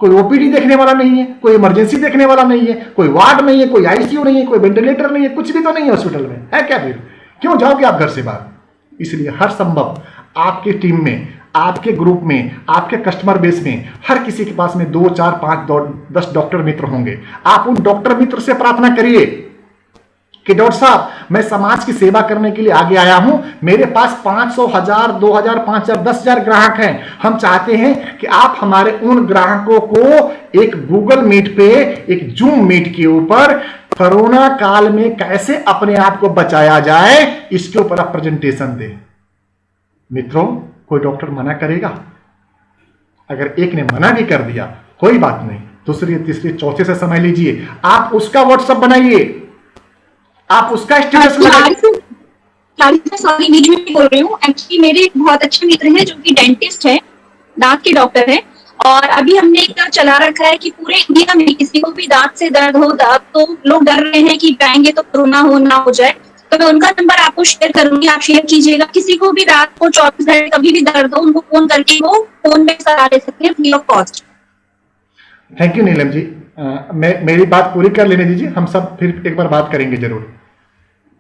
कोई ओपीडी देखने वाला नहीं है, कोई इमरजेंसी देखने वाला नहीं है, कोई वार्ड नहीं है, कोई आईसीयू नहीं है, कोई वेंटिलेटर नहीं है, कुछ भी तो नहीं है हॉस्पिटल में, है क्या? फिर क्यों जाओगे आप घर से बाहर? इसलिए हर संभव आपके टीम में, आपके ग्रुप में, आपके कस्टमर बेस में हर किसी के पास में 2, 4, 5, 10 डॉक्टर मित्र होंगे। आप उन डॉक्टर मित्र से प्रार्थना करिए कि डॉक्टर साहब मैं समाज की सेवा करने के लिए आगे आया हूं, मेरे पास 500, 1000, 2000, 5000, 10,000 ग्राहक हैं। हम चाहते हैं कि आप हमारे उन ग्राहकों को एक गूगल मीट पे, एक जूम मीट के ऊपर कोरोना काल में कैसे अपने आप को बचाया जाए, इसके ऊपर आप प्रेजेंटेशन दें। मित्रों, कोई डॉक्टर मना करेगा? अगर एक ने मना भी कर दिया कोई बात नहीं, दूसरी, तीसरी, चौथे से समय लीजिए, आप उसका व्हाट्सएप बनाइए, आप उसका स्टेटस लगाइए। सॉरी बीच में बोल रही हूँ, एक्चुअली मेरे एक बहुत अच्छे मित्र हैं जो कि डेंटिस्ट है, दांत के डॉक्टर है, और अभी हमने एक चला रखा है कि पूरे इंडिया में किसी को भी दांत से दर्द हो, दांत तो लोग डर रहे हैं कि जाएंगे तो कोरोना हो ना हो जाए, तो मैं उनका नंबर आपको शेयर करूंगी, आप शेयर कीजिएगा। किसी को भी रात को 24 घंटे कभी भी दर्द हो, उनको फोन करके वो फोन में सलाह ले सकते हैं free of cost. Thank you Neelam ji, मेरी बात पूरी कर लेने दीजिए, हम सब फिर एक बार बात करेंगे जरूर।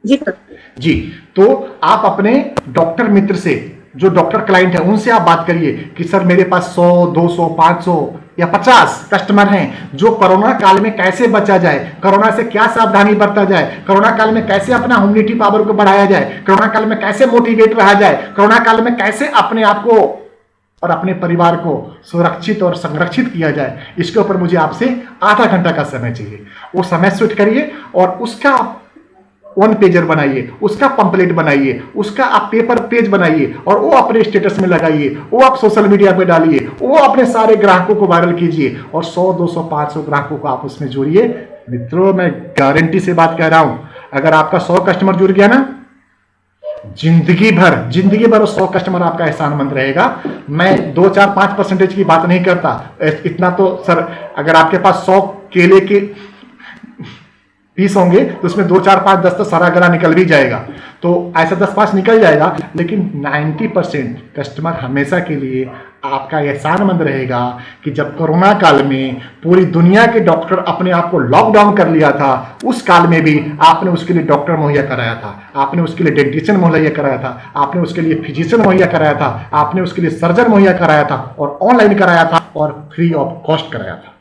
जी, तो आप अपने डॉक्टर मित्र से, जो डॉक्टर क्लाइंट है, उनसे आप बात करिए कि सर मेरे पास 100, 200, 500 या 50 कस्टमर हैं जो कोरोना काल में कैसे बचा जाए, कोरोना से क्या सावधानी बरता जाए, कोरोना काल में कैसे अपना इम्यूनिटी पावर को बढ़ाया जाए, कोरोना काल में कैसे मोटिवेट रहा जाए, कोरोना काल में कैसे अपने आप को और अपने परिवार को सुरक्षित और संरक्षित किया जाए, इसके ऊपर मुझे आपसे आधा घंटा का समय चाहिए। वो समय सेट करिए और उसका वन पेजर बनाइए, उसका पंपलेट बनाइए, उसका आप पेपर पेज बनाइए और वो अपने स्टेटस में लगाइए, वो आप सोशल मीडिया पे डालिए, वो अपने सारे ग्राहकों को वायरल कीजिए और 100, 200, 500 ग्राहकों को आप उसमें जोड़िए। मित्रों, मैं गारंटी से बात कह रहा हूं, अगर आपका 100 कस्टमर जुड़ गया ना, जिंदगी भर 100 कस्टमर आपका एहसानमंद रहेगा। मैं 2, 4, 5% की बात नहीं करता, इतना तो सर, अगर आपके पास 100 केले के पीस होंगे तो उसमें 2, 4, 5, 10 तो सारा गला निकल भी जाएगा, तो ऐसा 10-5 निकल जाएगा, लेकिन 90% कस्टमर हमेशा के लिए आपका एहसानमंद रहेगा कि जब कोरोना काल में पूरी दुनिया के डॉक्टर अपने आप को लॉकडाउन कर लिया था, उस काल में भी आपने उसके लिए डॉक्टर मुहैया कराया था, आपने उसके लिए डेंटिशियन मुहैया कराया था, आपने उसके लिए फिजिशियन मुहैया कराया था, आपने उसके लिए सर्जन मुहैया कराया था और ऑनलाइन कराया था और फ्री ऑफ कॉस्ट कराया था।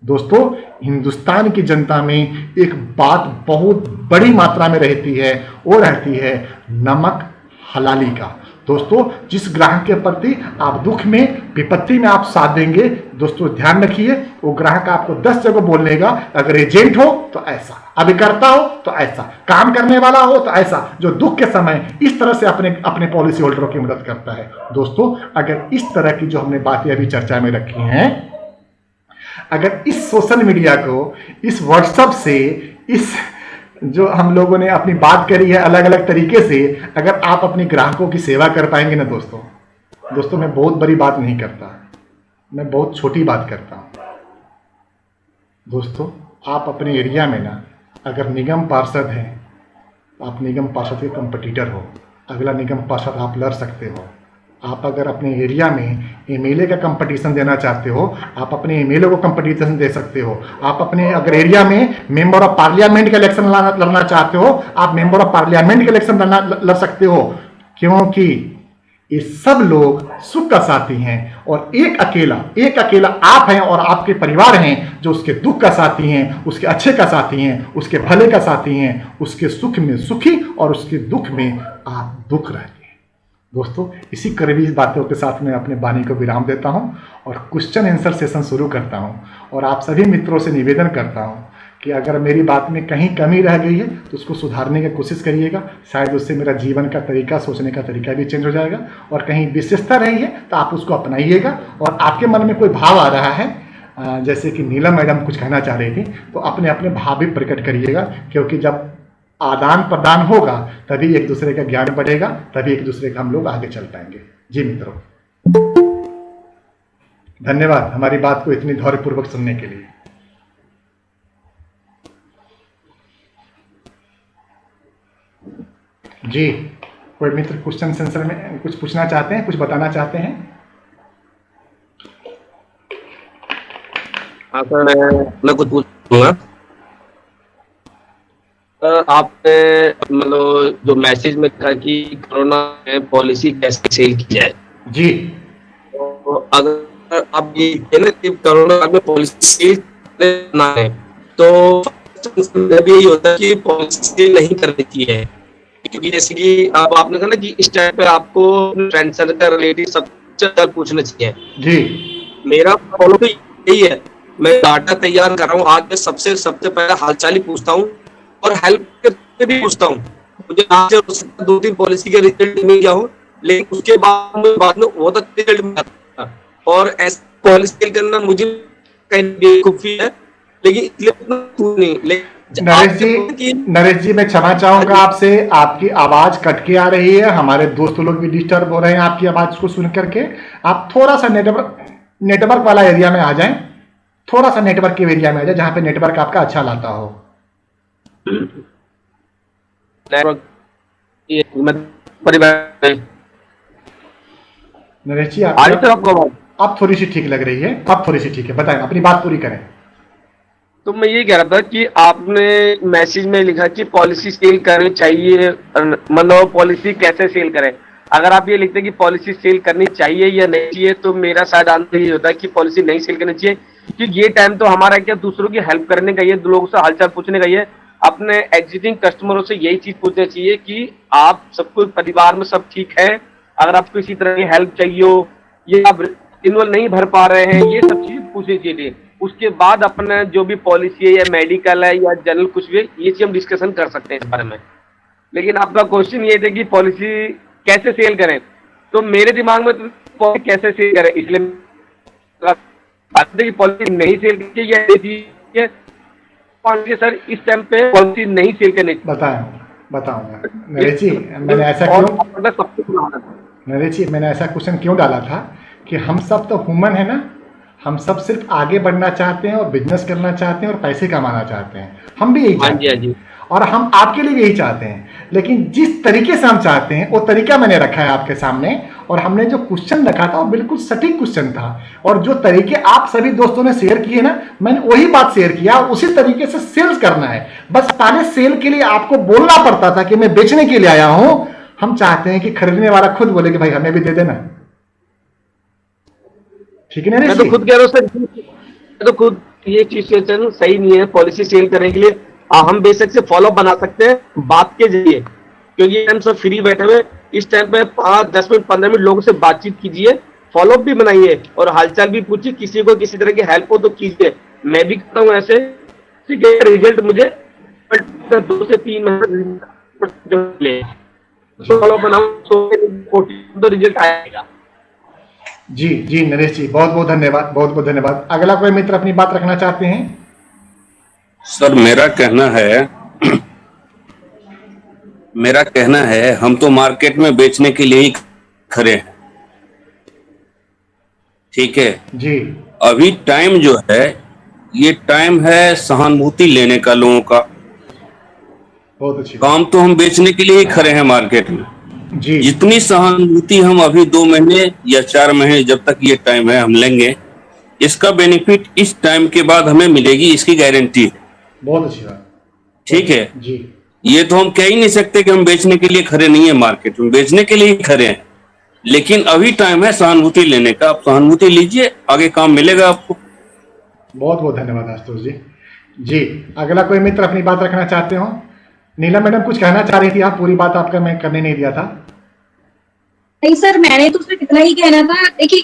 दोस्तों, हिंदुस्तान की जनता में एक बात बहुत बड़ी मात्रा में रहती है, वो रहती है नमक हलाली का। दोस्तों, जिस ग्राहक के प्रति आप दुख में, विपत्ति में आप साथ देंगे, दोस्तों ध्यान रखिए, वो ग्राहक आपको 10 जगह बोल लेगा। अगर एजेंट हो तो ऐसा, अभिकर्ता हो तो ऐसा, काम करने वाला हो तो ऐसा, जो दुख के समय इस तरह से अपने पॉलिसी होल्डरों की मदद करता है। दोस्तों, अगर इस तरह की जो हमने बातें अभी चर्चा में रखी हैं, अगर इस सोशल मीडिया को, इस व्हाट्सएप से, इस जो हम लोगों ने अपनी बात करी है अलग अलग तरीके से, अगर आप अपने ग्राहकों की सेवा कर पाएंगे ना दोस्तों, मैं बहुत बड़ी बात नहीं करता, मैं बहुत छोटी बात करता हूँ। दोस्तों, आप अपने एरिया में ना, अगर निगम पार्षद हैं, आप निगम पार्षद के कंपटीटर हो, अगला निगम पार्षद आप लड़ सकते हो। आप अगर अपने एरिया में एमएलए का कंपटीशन देना चाहते हो, आप अपने एमएलए को कंपटीशन दे सकते हो। आप अपने अगर एरिया में मेंबर ऑफ पार्लियामेंट का इलेक्शन लड़ना चाहते हो, आप मेंबर ऑफ पार्लियामेंट का इलेक्शन लड़ सकते हो, क्योंकि ये सब लोग सुख का साथी हैं और एक अकेला आप हैं और आपके परिवार हैं जो उसके दुख का साथी हैं, उसके अच्छे का साथी हैं, उसके भले का साथी हैं, उसके सुख में सुखी और उसके दुख में आप दुख रहते हैं। दोस्तों, इसी करीबी बातों के साथ मैं अपने वाणी को विराम देता हूं और क्वेश्चन आंसर सेशन शुरू करता हूं और आप सभी मित्रों से निवेदन करता हूं कि अगर मेरी बात में कहीं कमी रह गई है तो उसको सुधारने की कोशिश करिएगा। शायद उससे मेरा जीवन का तरीका, सोचने का तरीका भी चेंज हो जाएगा और कहीं विशेषता रही है तो आप उसको अपनाइएगा। और आपके मन में कोई भाव आ रहा है, जैसे कि नीलम मैडम कुछ कहना चाह रही थी, तो अपने अपने भाव भी प्रकट करिएगा, क्योंकि जब आदान प्रदान होगा तभी एक दूसरे का ज्ञान बढ़ेगा, तभी एक दूसरे का हम लोग आगे चल पाएंगे। जी मित्रों, धन्यवाद हमारी बात को इतनी धैर्यपूर्वक सुनने के लिए। जी, कोई मित्र क्वेश्चन आंसर में कुछ पूछना चाहते हैं, कुछ बताना चाहते हैं? हाँ सर, मैं कुछ पूछूंगा। आपने मतलब जो मैसेज में कहा कि कोरोना में पॉलिसी कैसे सेल की जाए, जी, तो अगर आप ये कोरोना में पॉलिसी सेल करना है तो यही होता है कि पॉलिसी सेल नहीं करनी चाहिए, क्योंकि जैसे कि आपने कहा ना कि इस टाइम पे आपको फ्रेंड सर्कल, रिलेटिव सबसे पूछना चाहिए। जी, मेरा फॉलो तो यही है, मैं डाटा तैयार कर रहा हूँ, आज मैं सबसे पहले हालचाल ही पूछता हूँ और हेल्प करके भी पूछता हूँ। मुझे आज 2-3 पॉलिसी के रिजल्ट मिल गया हो, लेकिन उसके बाद में बहुत अच्छा रिजल्ट मिला और ऐसे पॉलिसी करना मुझे कहीं बेवकूफी है, लेकिन इसलिए नहीं। नरेश जी, मैं क्षमा चाहूंगा आपसे, आपकी आवाज कट के आ रही है, हमारे दोस्त लोग भी डिस्टर्ब हो रहे हैं आपकी आवाज को सुन करके। आप थोड़ा सा नेटवर्क वाला एरिया में आ जाएं, थोड़ा सा नेटवर्क के एरिया में आ जाए जहां पे नेटवर्क आपका अच्छा लाता हो। नरेश जी, आप थोड़ी सी ठीक लग रही है, अब थोड़ी सी ठीक है, बताएं, अपनी बात पूरी करें। तो मैं ये कह रहा था कि आपने मैसेज में लिखा कि पॉलिसी सेल करनी चाहिए, मतलब पॉलिसी कैसे सेल करें। अगर आप ये लिखते हैं कि पॉलिसी सेल करनी चाहिए या नहीं चाहिए, तो मेरा शायद आंसर ये होता है कि पॉलिसी नहीं सेल करनी चाहिए, क्योंकि ये टाइम तो हमारा क्या दूसरों की हेल्प करने का, ये लोगों से हालचाल पूछने का, ये अपने एग्जिस्टिंग कस्टमरों से यही चीज पूछनी चाहिए कि आप सबको परिवार में सब ठीक है, अगर आपको किसी तरह की हेल्प चाहिए हो या आप इन्वॉल्व नहीं भर पा रहे हैं, ये सब चीज पूछनी चाहिए। उसके बाद अपना जो भी पॉलिसी है या मेडिकल है या जनरल कुछ भी, ये चीज हम डिस्कशन कर सकते हैं इस बारे में। लेकिन आपका क्वेश्चन ये था कि पॉलिसी कैसे सेल करें, तो मेरे दिमाग में तो पॉलिसी कैसे सेल करें, इसलिए पॉलिसी नहीं सेल की या सर इस टाइम पे पॉलिसी नहीं सेल करनी। बताऊंगा नरेश जी, मैंने ऐसा क्वेश्चन क्यों डाला था कि हम सब तो ह्यूमन है ना, हम सब सिर्फ आगे बढ़ना चाहते हैं और बिजनेस करना चाहते हैं और पैसे कमाना चाहते हैं, हम भी यही चाहते हैं और हम आपके लिए भी यही चाहते हैं। लेकिन जिस तरीके से हम चाहते हैं वो तरीका मैंने रखा है आपके सामने, और हमने जो क्वेश्चन रखा था वो बिल्कुल सटीक क्वेश्चन था, और जो तरीके आप सभी दोस्तों ने शेयर किए ना, मैंने वही बात शेयर किया, और उसी तरीके से सेल्स करना है। बस पहले सेल के लिए आपको बोलना पड़ता था कि मैं बेचने के लिए आया हूं, हम चाहते हैं कि खरीदने वाला खुद बोले कि भाई हमें भी दे देना। ठीक है ना? मैं तो खुद कह रहा हूँ सर, मैं तो खुद ये चीज सही नहीं है पॉलिसी सेल करने के लिए। हम बेसिक से फॉलो बना सकते हैं बात के जरिए, क्योंकि हम सब फ्री बैठे हुए इस टाइम पे 5, 10 मिनट 15 मिनट लोगों से बातचीत कीजिए, फॉलो भी बनाइए और हालचाल भी पूछिए, किसी को किसी तरह की हेल्प हो तो कीजिए। मैं भी करता हूँ ऐसे, रिजल्ट मुझे 2 से 3 महीने फॉलो बनाओ तो रिजल्ट आएगा। जी नरेश जी, बहुत बहुत धन्यवाद। अगला कोई मित्र अपनी बात रखना चाहते हैं? सर मेरा कहना है हम तो मार्केट में बेचने के लिए ही खड़े हैं, ठीक है जी। अभी टाइम जो है ये टाइम है सहानुभूति लेने का लोगों का। बहुत अच्छी काम तो हम बेचने के लिए ही खड़े हैं मार्केट में जी। जितनी सहानुभूति हम अभी 2 महीने या 4 महीने जब तक ये टाइम है हम लेंगे, इसका बेनिफिट इस टाइम के बाद हमें मिलेगी, इसकी गारंटी है। बहुत अच्छी बात, ठीक है जी। ये तो हम कह ही नहीं सकते कि हम बेचने के लिए खड़े नहीं है मार्केट में, बेचने के लिए ही खड़े हैं, लेकिन अभी टाइम है सहानुभूति लेने का। आप सहानुभूति लीजिए, आगे काम मिलेगा आपको। बहुत बहुत धन्यवाद आशुतोष जी। अगला कोई मित्र अपनी बात रखना चाहते हो? नीला मैडम कुछ कहना चाह रही थी आप, पूरी बात आपका मैं करने नहीं दिया था। नहीं सर, मैंने तो सिर्फ इतना ही कहना था। देखिए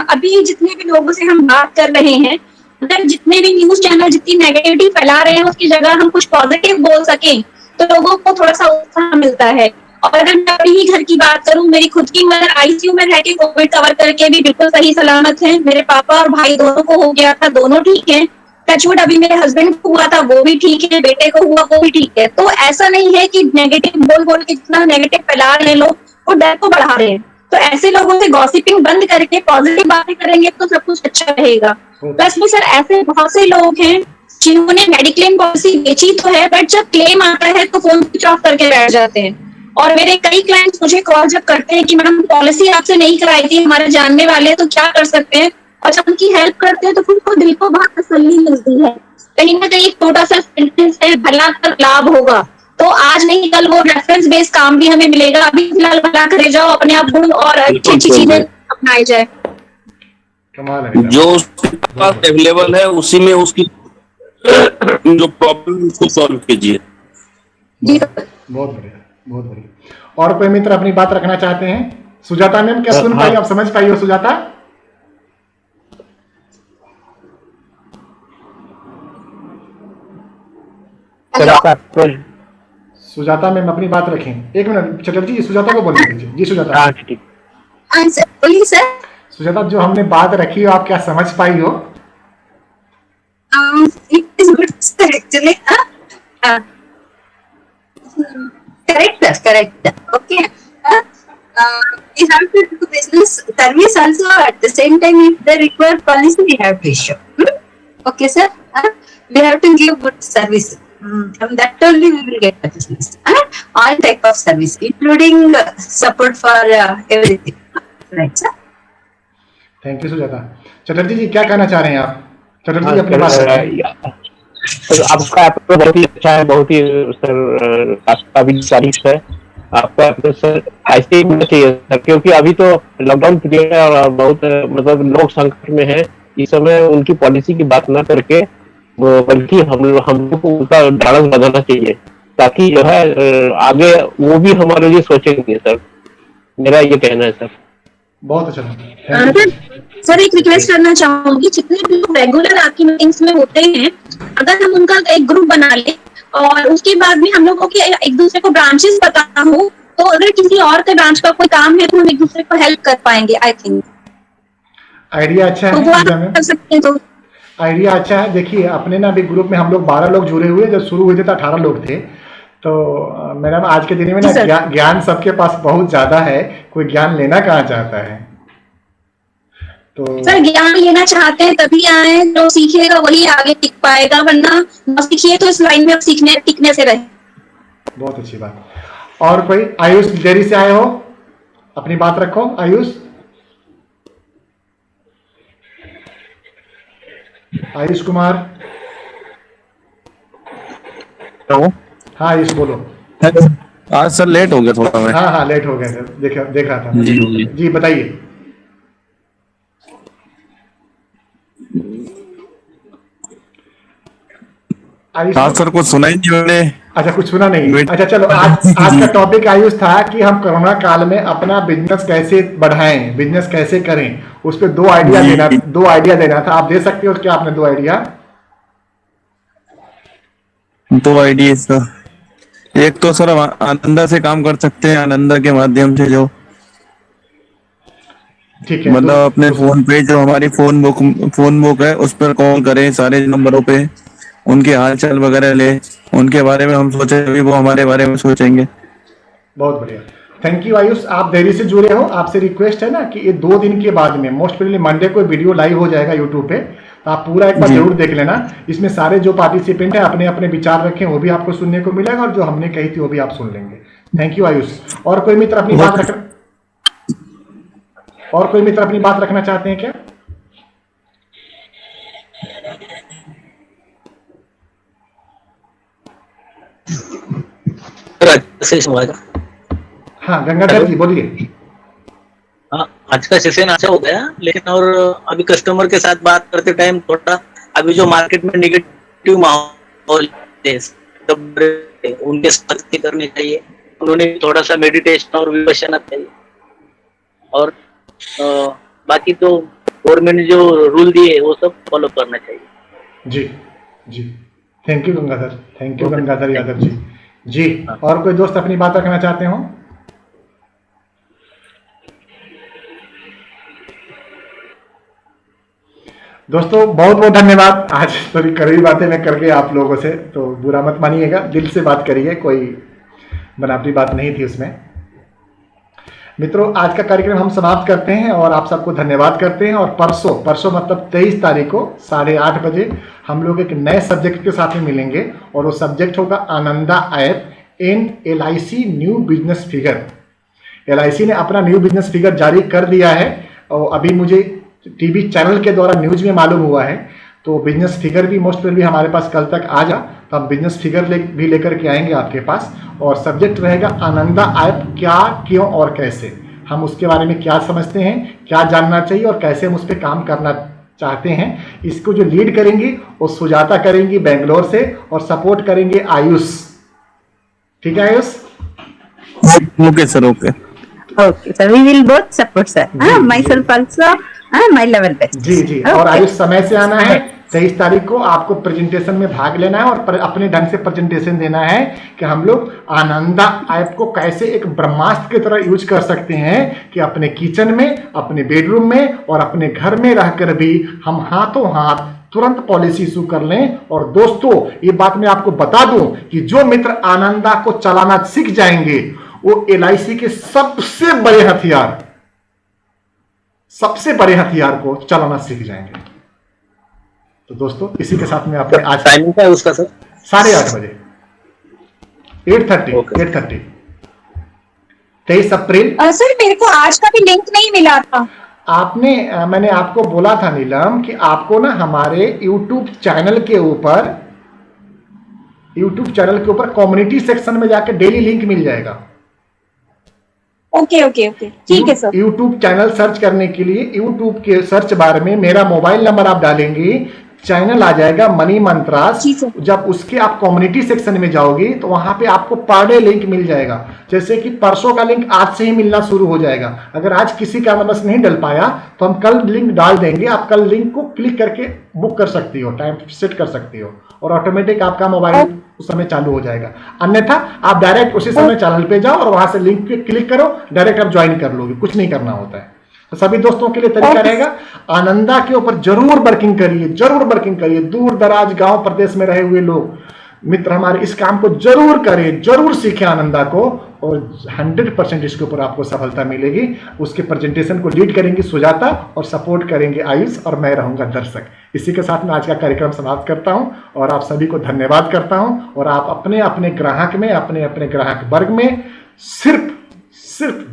अभी जितने भी लोगों से हम बात कर रहे हैं, अगर जितने भी न्यूज चैनल जितनी नेगेटिविटी फैला रहे हैं उसकी जगह हम कुछ पॉजिटिव बोल सकें तो लोगों को थोड़ा सा उत्साह मिलता है। और अगर मैं अपनी ही घर की बात करूं, मेरी खुद की मदर आईसीयू में रह के कोविड कवर करके भी बिल्कुल सही सलामत है। मेरे पापा और भाई दोनों को हो गया था, दोनों ठीक है। टचवुड अभी मेरे हस्बैंड को हुआ था, वो भी ठीक है, बेटे को हुआ वो भी ठीक है। तो ऐसा नहीं है कि नेगेटिव बोल के जितना नेगेटिव फैला रहे लोग वो डर को बढ़ा रहे हैं। तो ऐसे लोगों से गॉसिपिंग बंद करके पॉजिटिव बातें करेंगे तो सब कुछ अच्छा रहेगा। प्लस में सर ऐसे बहुत से लोग हैं जिन्होंने मेडिक्लेम पॉलिसी बेची तो है, बट जब क्लेम आता है तो फोन स्विच ऑफ करके बैठ जाते हैं। और मेरे कई क्लाइंट्स मुझे कॉल जब करते हैं कि मैडम पॉलिसी आपसे नहीं कराई थी, हमारे जानने वाले, तो क्या कर सकते हैं, और जब उनकी हेल्प करते हैं तो फिर उनको दिल को बहुत तसल्ली मिलती है। कहीं ना कहीं एक छोटा सा सेंटेंस है, भला कर लाभ होगा। तो आज नहीं कल वो रेफरेंस बेस्ड काम भी हमें मिलेगा। अभी फिलहाल भला करे जाओ, अपने आप गुण और अच्छी अच्छी चीजें अपनाई जाए। कमाल है, जो उसके पास अवेलेबल है उसी में उसकी जो प्रॉब्लम उसको सॉल्व कीजिए। बहुत बढ़िया। और कोई मित्र अपनी बात रखना चाहते हैं? सुजाता मैम क्या सुन पाई, आप समझ पाई हो सुजाता? सुजाता मैम अपनी बात रखें। एक मिनट चटर्जी जी, सुजाता को बोलने दीजिए। जी सुजाता। बोलिए सर। सुजाता, जो हमने बात रखी हो आप क्या समझ पाई हो? It is good actually. Correct. Okay. We have to do business service also at the same time. If they require policy, we have to issue. Okay, sir. We have to give good service. From that only we will get the business. All type of service, including support for everything. Right, sir. Thank you Sujata. Chatterjee ji क्या कहना चाह रहे हैं आप? चटर्जी जी अपनी बात रखें। तो आपका ऐप तो बहुत ही अच्छा है, बहुत ही सर आपका भी तारीफ है। आपका तो सर ऐसे ही होना चाहिए सर, क्योंकि अभी तो लॉकडाउन पीरियड है और बहुत मतलब लोग संकट में है। इस समय उनकी पॉलिसी की बात ना करके बल्कि हम लोग को उनका ढाढ़स बंधाना चाहिए, ताकि जो है आगे वो भी हमारे लिए सोचेंगे सर। मेरा ये कहना है सर। बहुत अच्छा। सर एक रिक्वेस्ट करना चाहूंगी, जितने भी लोग रेगुलर आपकी मीटिंग्स में होते हैं, अगर हम उनका एक ग्रुप बना ले और उसके बाद में हम लोगों के एक दूसरे को ब्रांचेस पता हो, तो अगर किसी और के ब्रांच का कोई काम है तो हम एक दूसरे को हेल्प कर पाएंगे। आई थिंक आइडिया अच्छा है, तो आप कर सकते हैं। तो आइडिया अच्छा है। देखिए अपने ना अभी ग्रुप में हम लोग 12 लोग जुड़े हुए, जब शुरू हुए थे तो 18 लोग थे। तो मैडम आज के दिन में ना ज्ञान सबके पास बहुत ज्यादा है, कोई ज्ञान लेना कहाँ चाहता है। तो सर ज्ञान लेना चाहते हैं तभी आए, जो सीखेगा वही आगे टिक पाएगा, वरना न सीखिए तो इस लाइन में आप सीखने टिकने से रहे। बहुत अच्छी बात। और कोई? आयुष देरी से आए हो, अपनी बात रखो। आयुष, आयुष कुमार। हेलो। हाँ आयुष बोलो। आज सर लेट हो गया थोड़ा मैं। हाँ लेट हो गया सर, देख रहा था। जी बताइए। हाँ सर कुछ सुना ही नहीं मैंने। अच्छा कुछ सुना नहीं। अच्छा चलो, आज का टॉपिक आयुष था कि हम कोरोना काल में अपना बिजनेस कैसे बढ़ाएं, बिजनेस कैसे करें, उस पर दो आइडिया देना था। आप दे सकते हो क्या आपने 2 आइडिया? 2 idea sir. एक तो सर आनंदा से काम कर सकते हैं, आनंदा के माध्यम से जो ठीक है, मतलब अपने फोन पे जो हमारी फोन बुक है उस पर कॉल करें सारे नंबरों पे, उनके हालचाल वगैरह ले, उनके बारे में हम सोचे, अभी वो हमारे बारे में सोचेंगे। बहुत बढ़िया, थैंक यू आयुष। आप देरी से जुड़े हो, आपसे रिक्वेस्ट है ना कि ये 2 दिन के बाद में, मोस्ट प्रोबेबली मंडे को वीडियो लाइव हो जाएगा यूट्यूब पे, तो आप पूरा एक बार जरूर देख लेना। इसमें सारे जो पार्टिसिपेंट है अपने अपने विचार रखें, वो भी आपको सुनने को मिलेगा, और जो हमने कही थी वो भी आप सुन लेंगे। Thank you Ayush. और कोई मित्र अपनी बात रखना चाहते हैं क्या? हाँ गंगाधर जी बोलिए। हाँ आज का सेशन अच्छा हो गया, लेकिन और अभी कस्टमर के साथ बात करते टाइम थोड़ा अभी जो मार्केट में नेगेटिव माहौल है उनके साथ करनी चाहिए, उन्होंने थोड़ा सा मेडिटेशन और विपश्यना चाहिए, और बाकी तो गवर्नमेंट ने जो रूल दिए वो सब फॉलो करना चाहिए। जी थैंक यू गंगाधर यादव जी। और कोई दोस्त अपनी बात रखना चाहते हो? दोस्तों बहुत बहुत धन्यवाद। आज थोड़ी कड़वी बातें मैं कर गया आप लोगों से, तो बुरा मत मानिएगा, दिल से बात करिए, कोई बनावटी बात नहीं थी उसमें। मित्रों आज का कार्यक्रम हम समाप्त करते हैं और आप सबको धन्यवाद करते हैं। और परसों मतलब 23 तारीख को 8:30 बजे हम लोग एक नए सब्जेक्ट के साथ में मिलेंगे, और वो सब्जेक्ट होगा आनंदा ऐप इन LIC new business figure. LIC ने अपना न्यू बिजनेस फिगर जारी कर दिया है, और अभी मुझे टीवी चैनल के द्वारा न्यूज में मालूम हुआ है, तो बिजनेस फिगर भी मोस्ट प्रोबेबली हमारे पास कल तक आ जा, तो हम बिजनेस फिगर भी लेकर के आएंगे आपके पास, और सब्जेक्ट रहेगा आनंदा ऐप क्या, क्यों और कैसे। हम उसके बारे में क्या समझते हैं, क्या जानना चाहिए और कैसे हम उस पर काम करना चाहते हैं। इसको जो लीड करेंगी वो सुजाता करेंगी बेंगलोर से, और सपोर्ट करेंगे आयुष। ठीक है Ayush? Okay sir. Okay sir, we will both support sir, myself also, my level best. जी और आयुष समय से आना है। 23 तारीख को आपको प्रेजेंटेशन में भाग लेना है, और अपने ढंग से प्रेजेंटेशन देना है कि हम लोग आनंदा ऐप को कैसे एक ब्रह्मास्त्र की तरह यूज कर सकते हैं, कि अपने किचन में, अपने बेडरूम में और अपने घर में रहकर भी हम हाथों हाथ तुरंत पॉलिसी इशू कर लें। और दोस्तों ये बात मैं आपको बता दूं कि जो मित्र आनंदा को चलाना सीख जाएंगे वो LIC के सबसे बड़े हथियार को चलाना सीख जाएंगे। तो दोस्तों इसी के साथ में आपने आज टाइमिंग क्या है उसका सर? 8:30 बजे 8:30 23 अप्रैल। सर मेरे को आज का भी लिंक नहीं मिला था। मैंने आपको बोला था नीलम कि आपको ना हमारे YouTube चैनल के ऊपर कम्युनिटी सेक्शन में जाकर डेली लिंक मिल जाएगा। ओके ओके ओके, ठीक है सर। यूट्यूब चैनल सर्च करने के लिए यूट्यूब के सर्च बार में मेरा मोबाइल नंबर आप डालेंगे, चैनल आ जाएगा मनी मंत्रास। जब उसके आप कम्युनिटी सेक्शन में जाओगे तो वहां पे आपको पर डे लिंक मिल जाएगा। जैसे कि परसों का लिंक आज से ही मिलना शुरू हो जाएगा। अगर आज किसी कारणवश नहीं डल पाया तो हम कल लिंक डाल देंगे, आप कल लिंक को क्लिक करके बुक कर सकती हो, टाइम सेट कर सकती हो और ऑटोमेटिक आपका मोबाइल उस समय चालू हो जाएगा। अन्यथा आप डायरेक्ट उसी समय चैनल पे जाओ और वहां से लिंक पे क्लिक करो, डायरेक्ट आप ज्वाइन कर लोगे, कुछ नहीं करना होता है। तो सभी दोस्तों के लिए तरीका रहेगा, आनंदा के ऊपर जरूर वर्किंग करिए, जरूर वर्किंग करिए। दूर दराज गांव प्रदेश में रहे हुए लोग मित्र हमारे इस काम को जरूर करें, जरूर सीखें आनंदा को और 100% इसके ऊपर आपको सफलता मिलेगी। उसके प्रेजेंटेशन को लीड करेंगी सुजाता और सपोर्ट करेंगे आयुष और मैं रहूंगा दर्शक। इसी के साथ मैं आज का कार्यक्रम समाप्त करता हूं और आप सभी को धन्यवाद करता हूं। और आप अपने अपने ग्राहक में, अपने अपने ग्राहक वर्ग में सिर्फ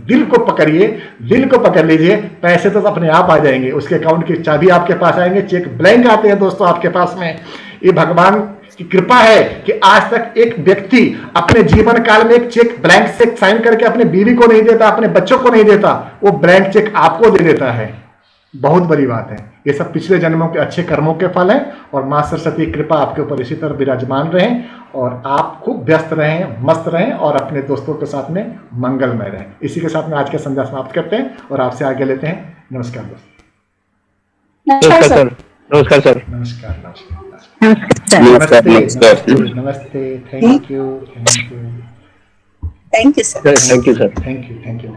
दिल को पकड़िए, दिल को पकड़ लीजिए, पैसे तो अपने आप आ जाएंगे। उसके अकाउंट की चाबी आपके पास आएंगे, चेक ब्लैंक आते हैं दोस्तों आपके पास में। ये भगवान की कृपा है कि आज तक एक व्यक्ति अपने जीवन काल में एक चेक ब्लैंक चेक साइन करके अपने बीवी को नहीं देता, अपने बच्चों को नहीं देता, वो ब्लैंक चेक आपको दे देता है। बहुत बड़ी बात है। ये सब पिछले जन्मों के अच्छे कर्मों के फल हैं और मां सरस्वती की कृपा आपके ऊपर इसी तरह विराजमान रहे और आप खूब व्यस्त रहें, मस्त रहें और अपने दोस्तों के साथ में मंगलमय रहें। इसी के साथ में आज का संध्या समाप्त करते हैं और आपसे आगे लेते हैं। नमस्कार दोस्तों। नमस्कार सर। नमस्कार सर। नमस्कार नमस्कार। नमस्ते। Thank you. Thank you sir. Thank you sir. Thank you.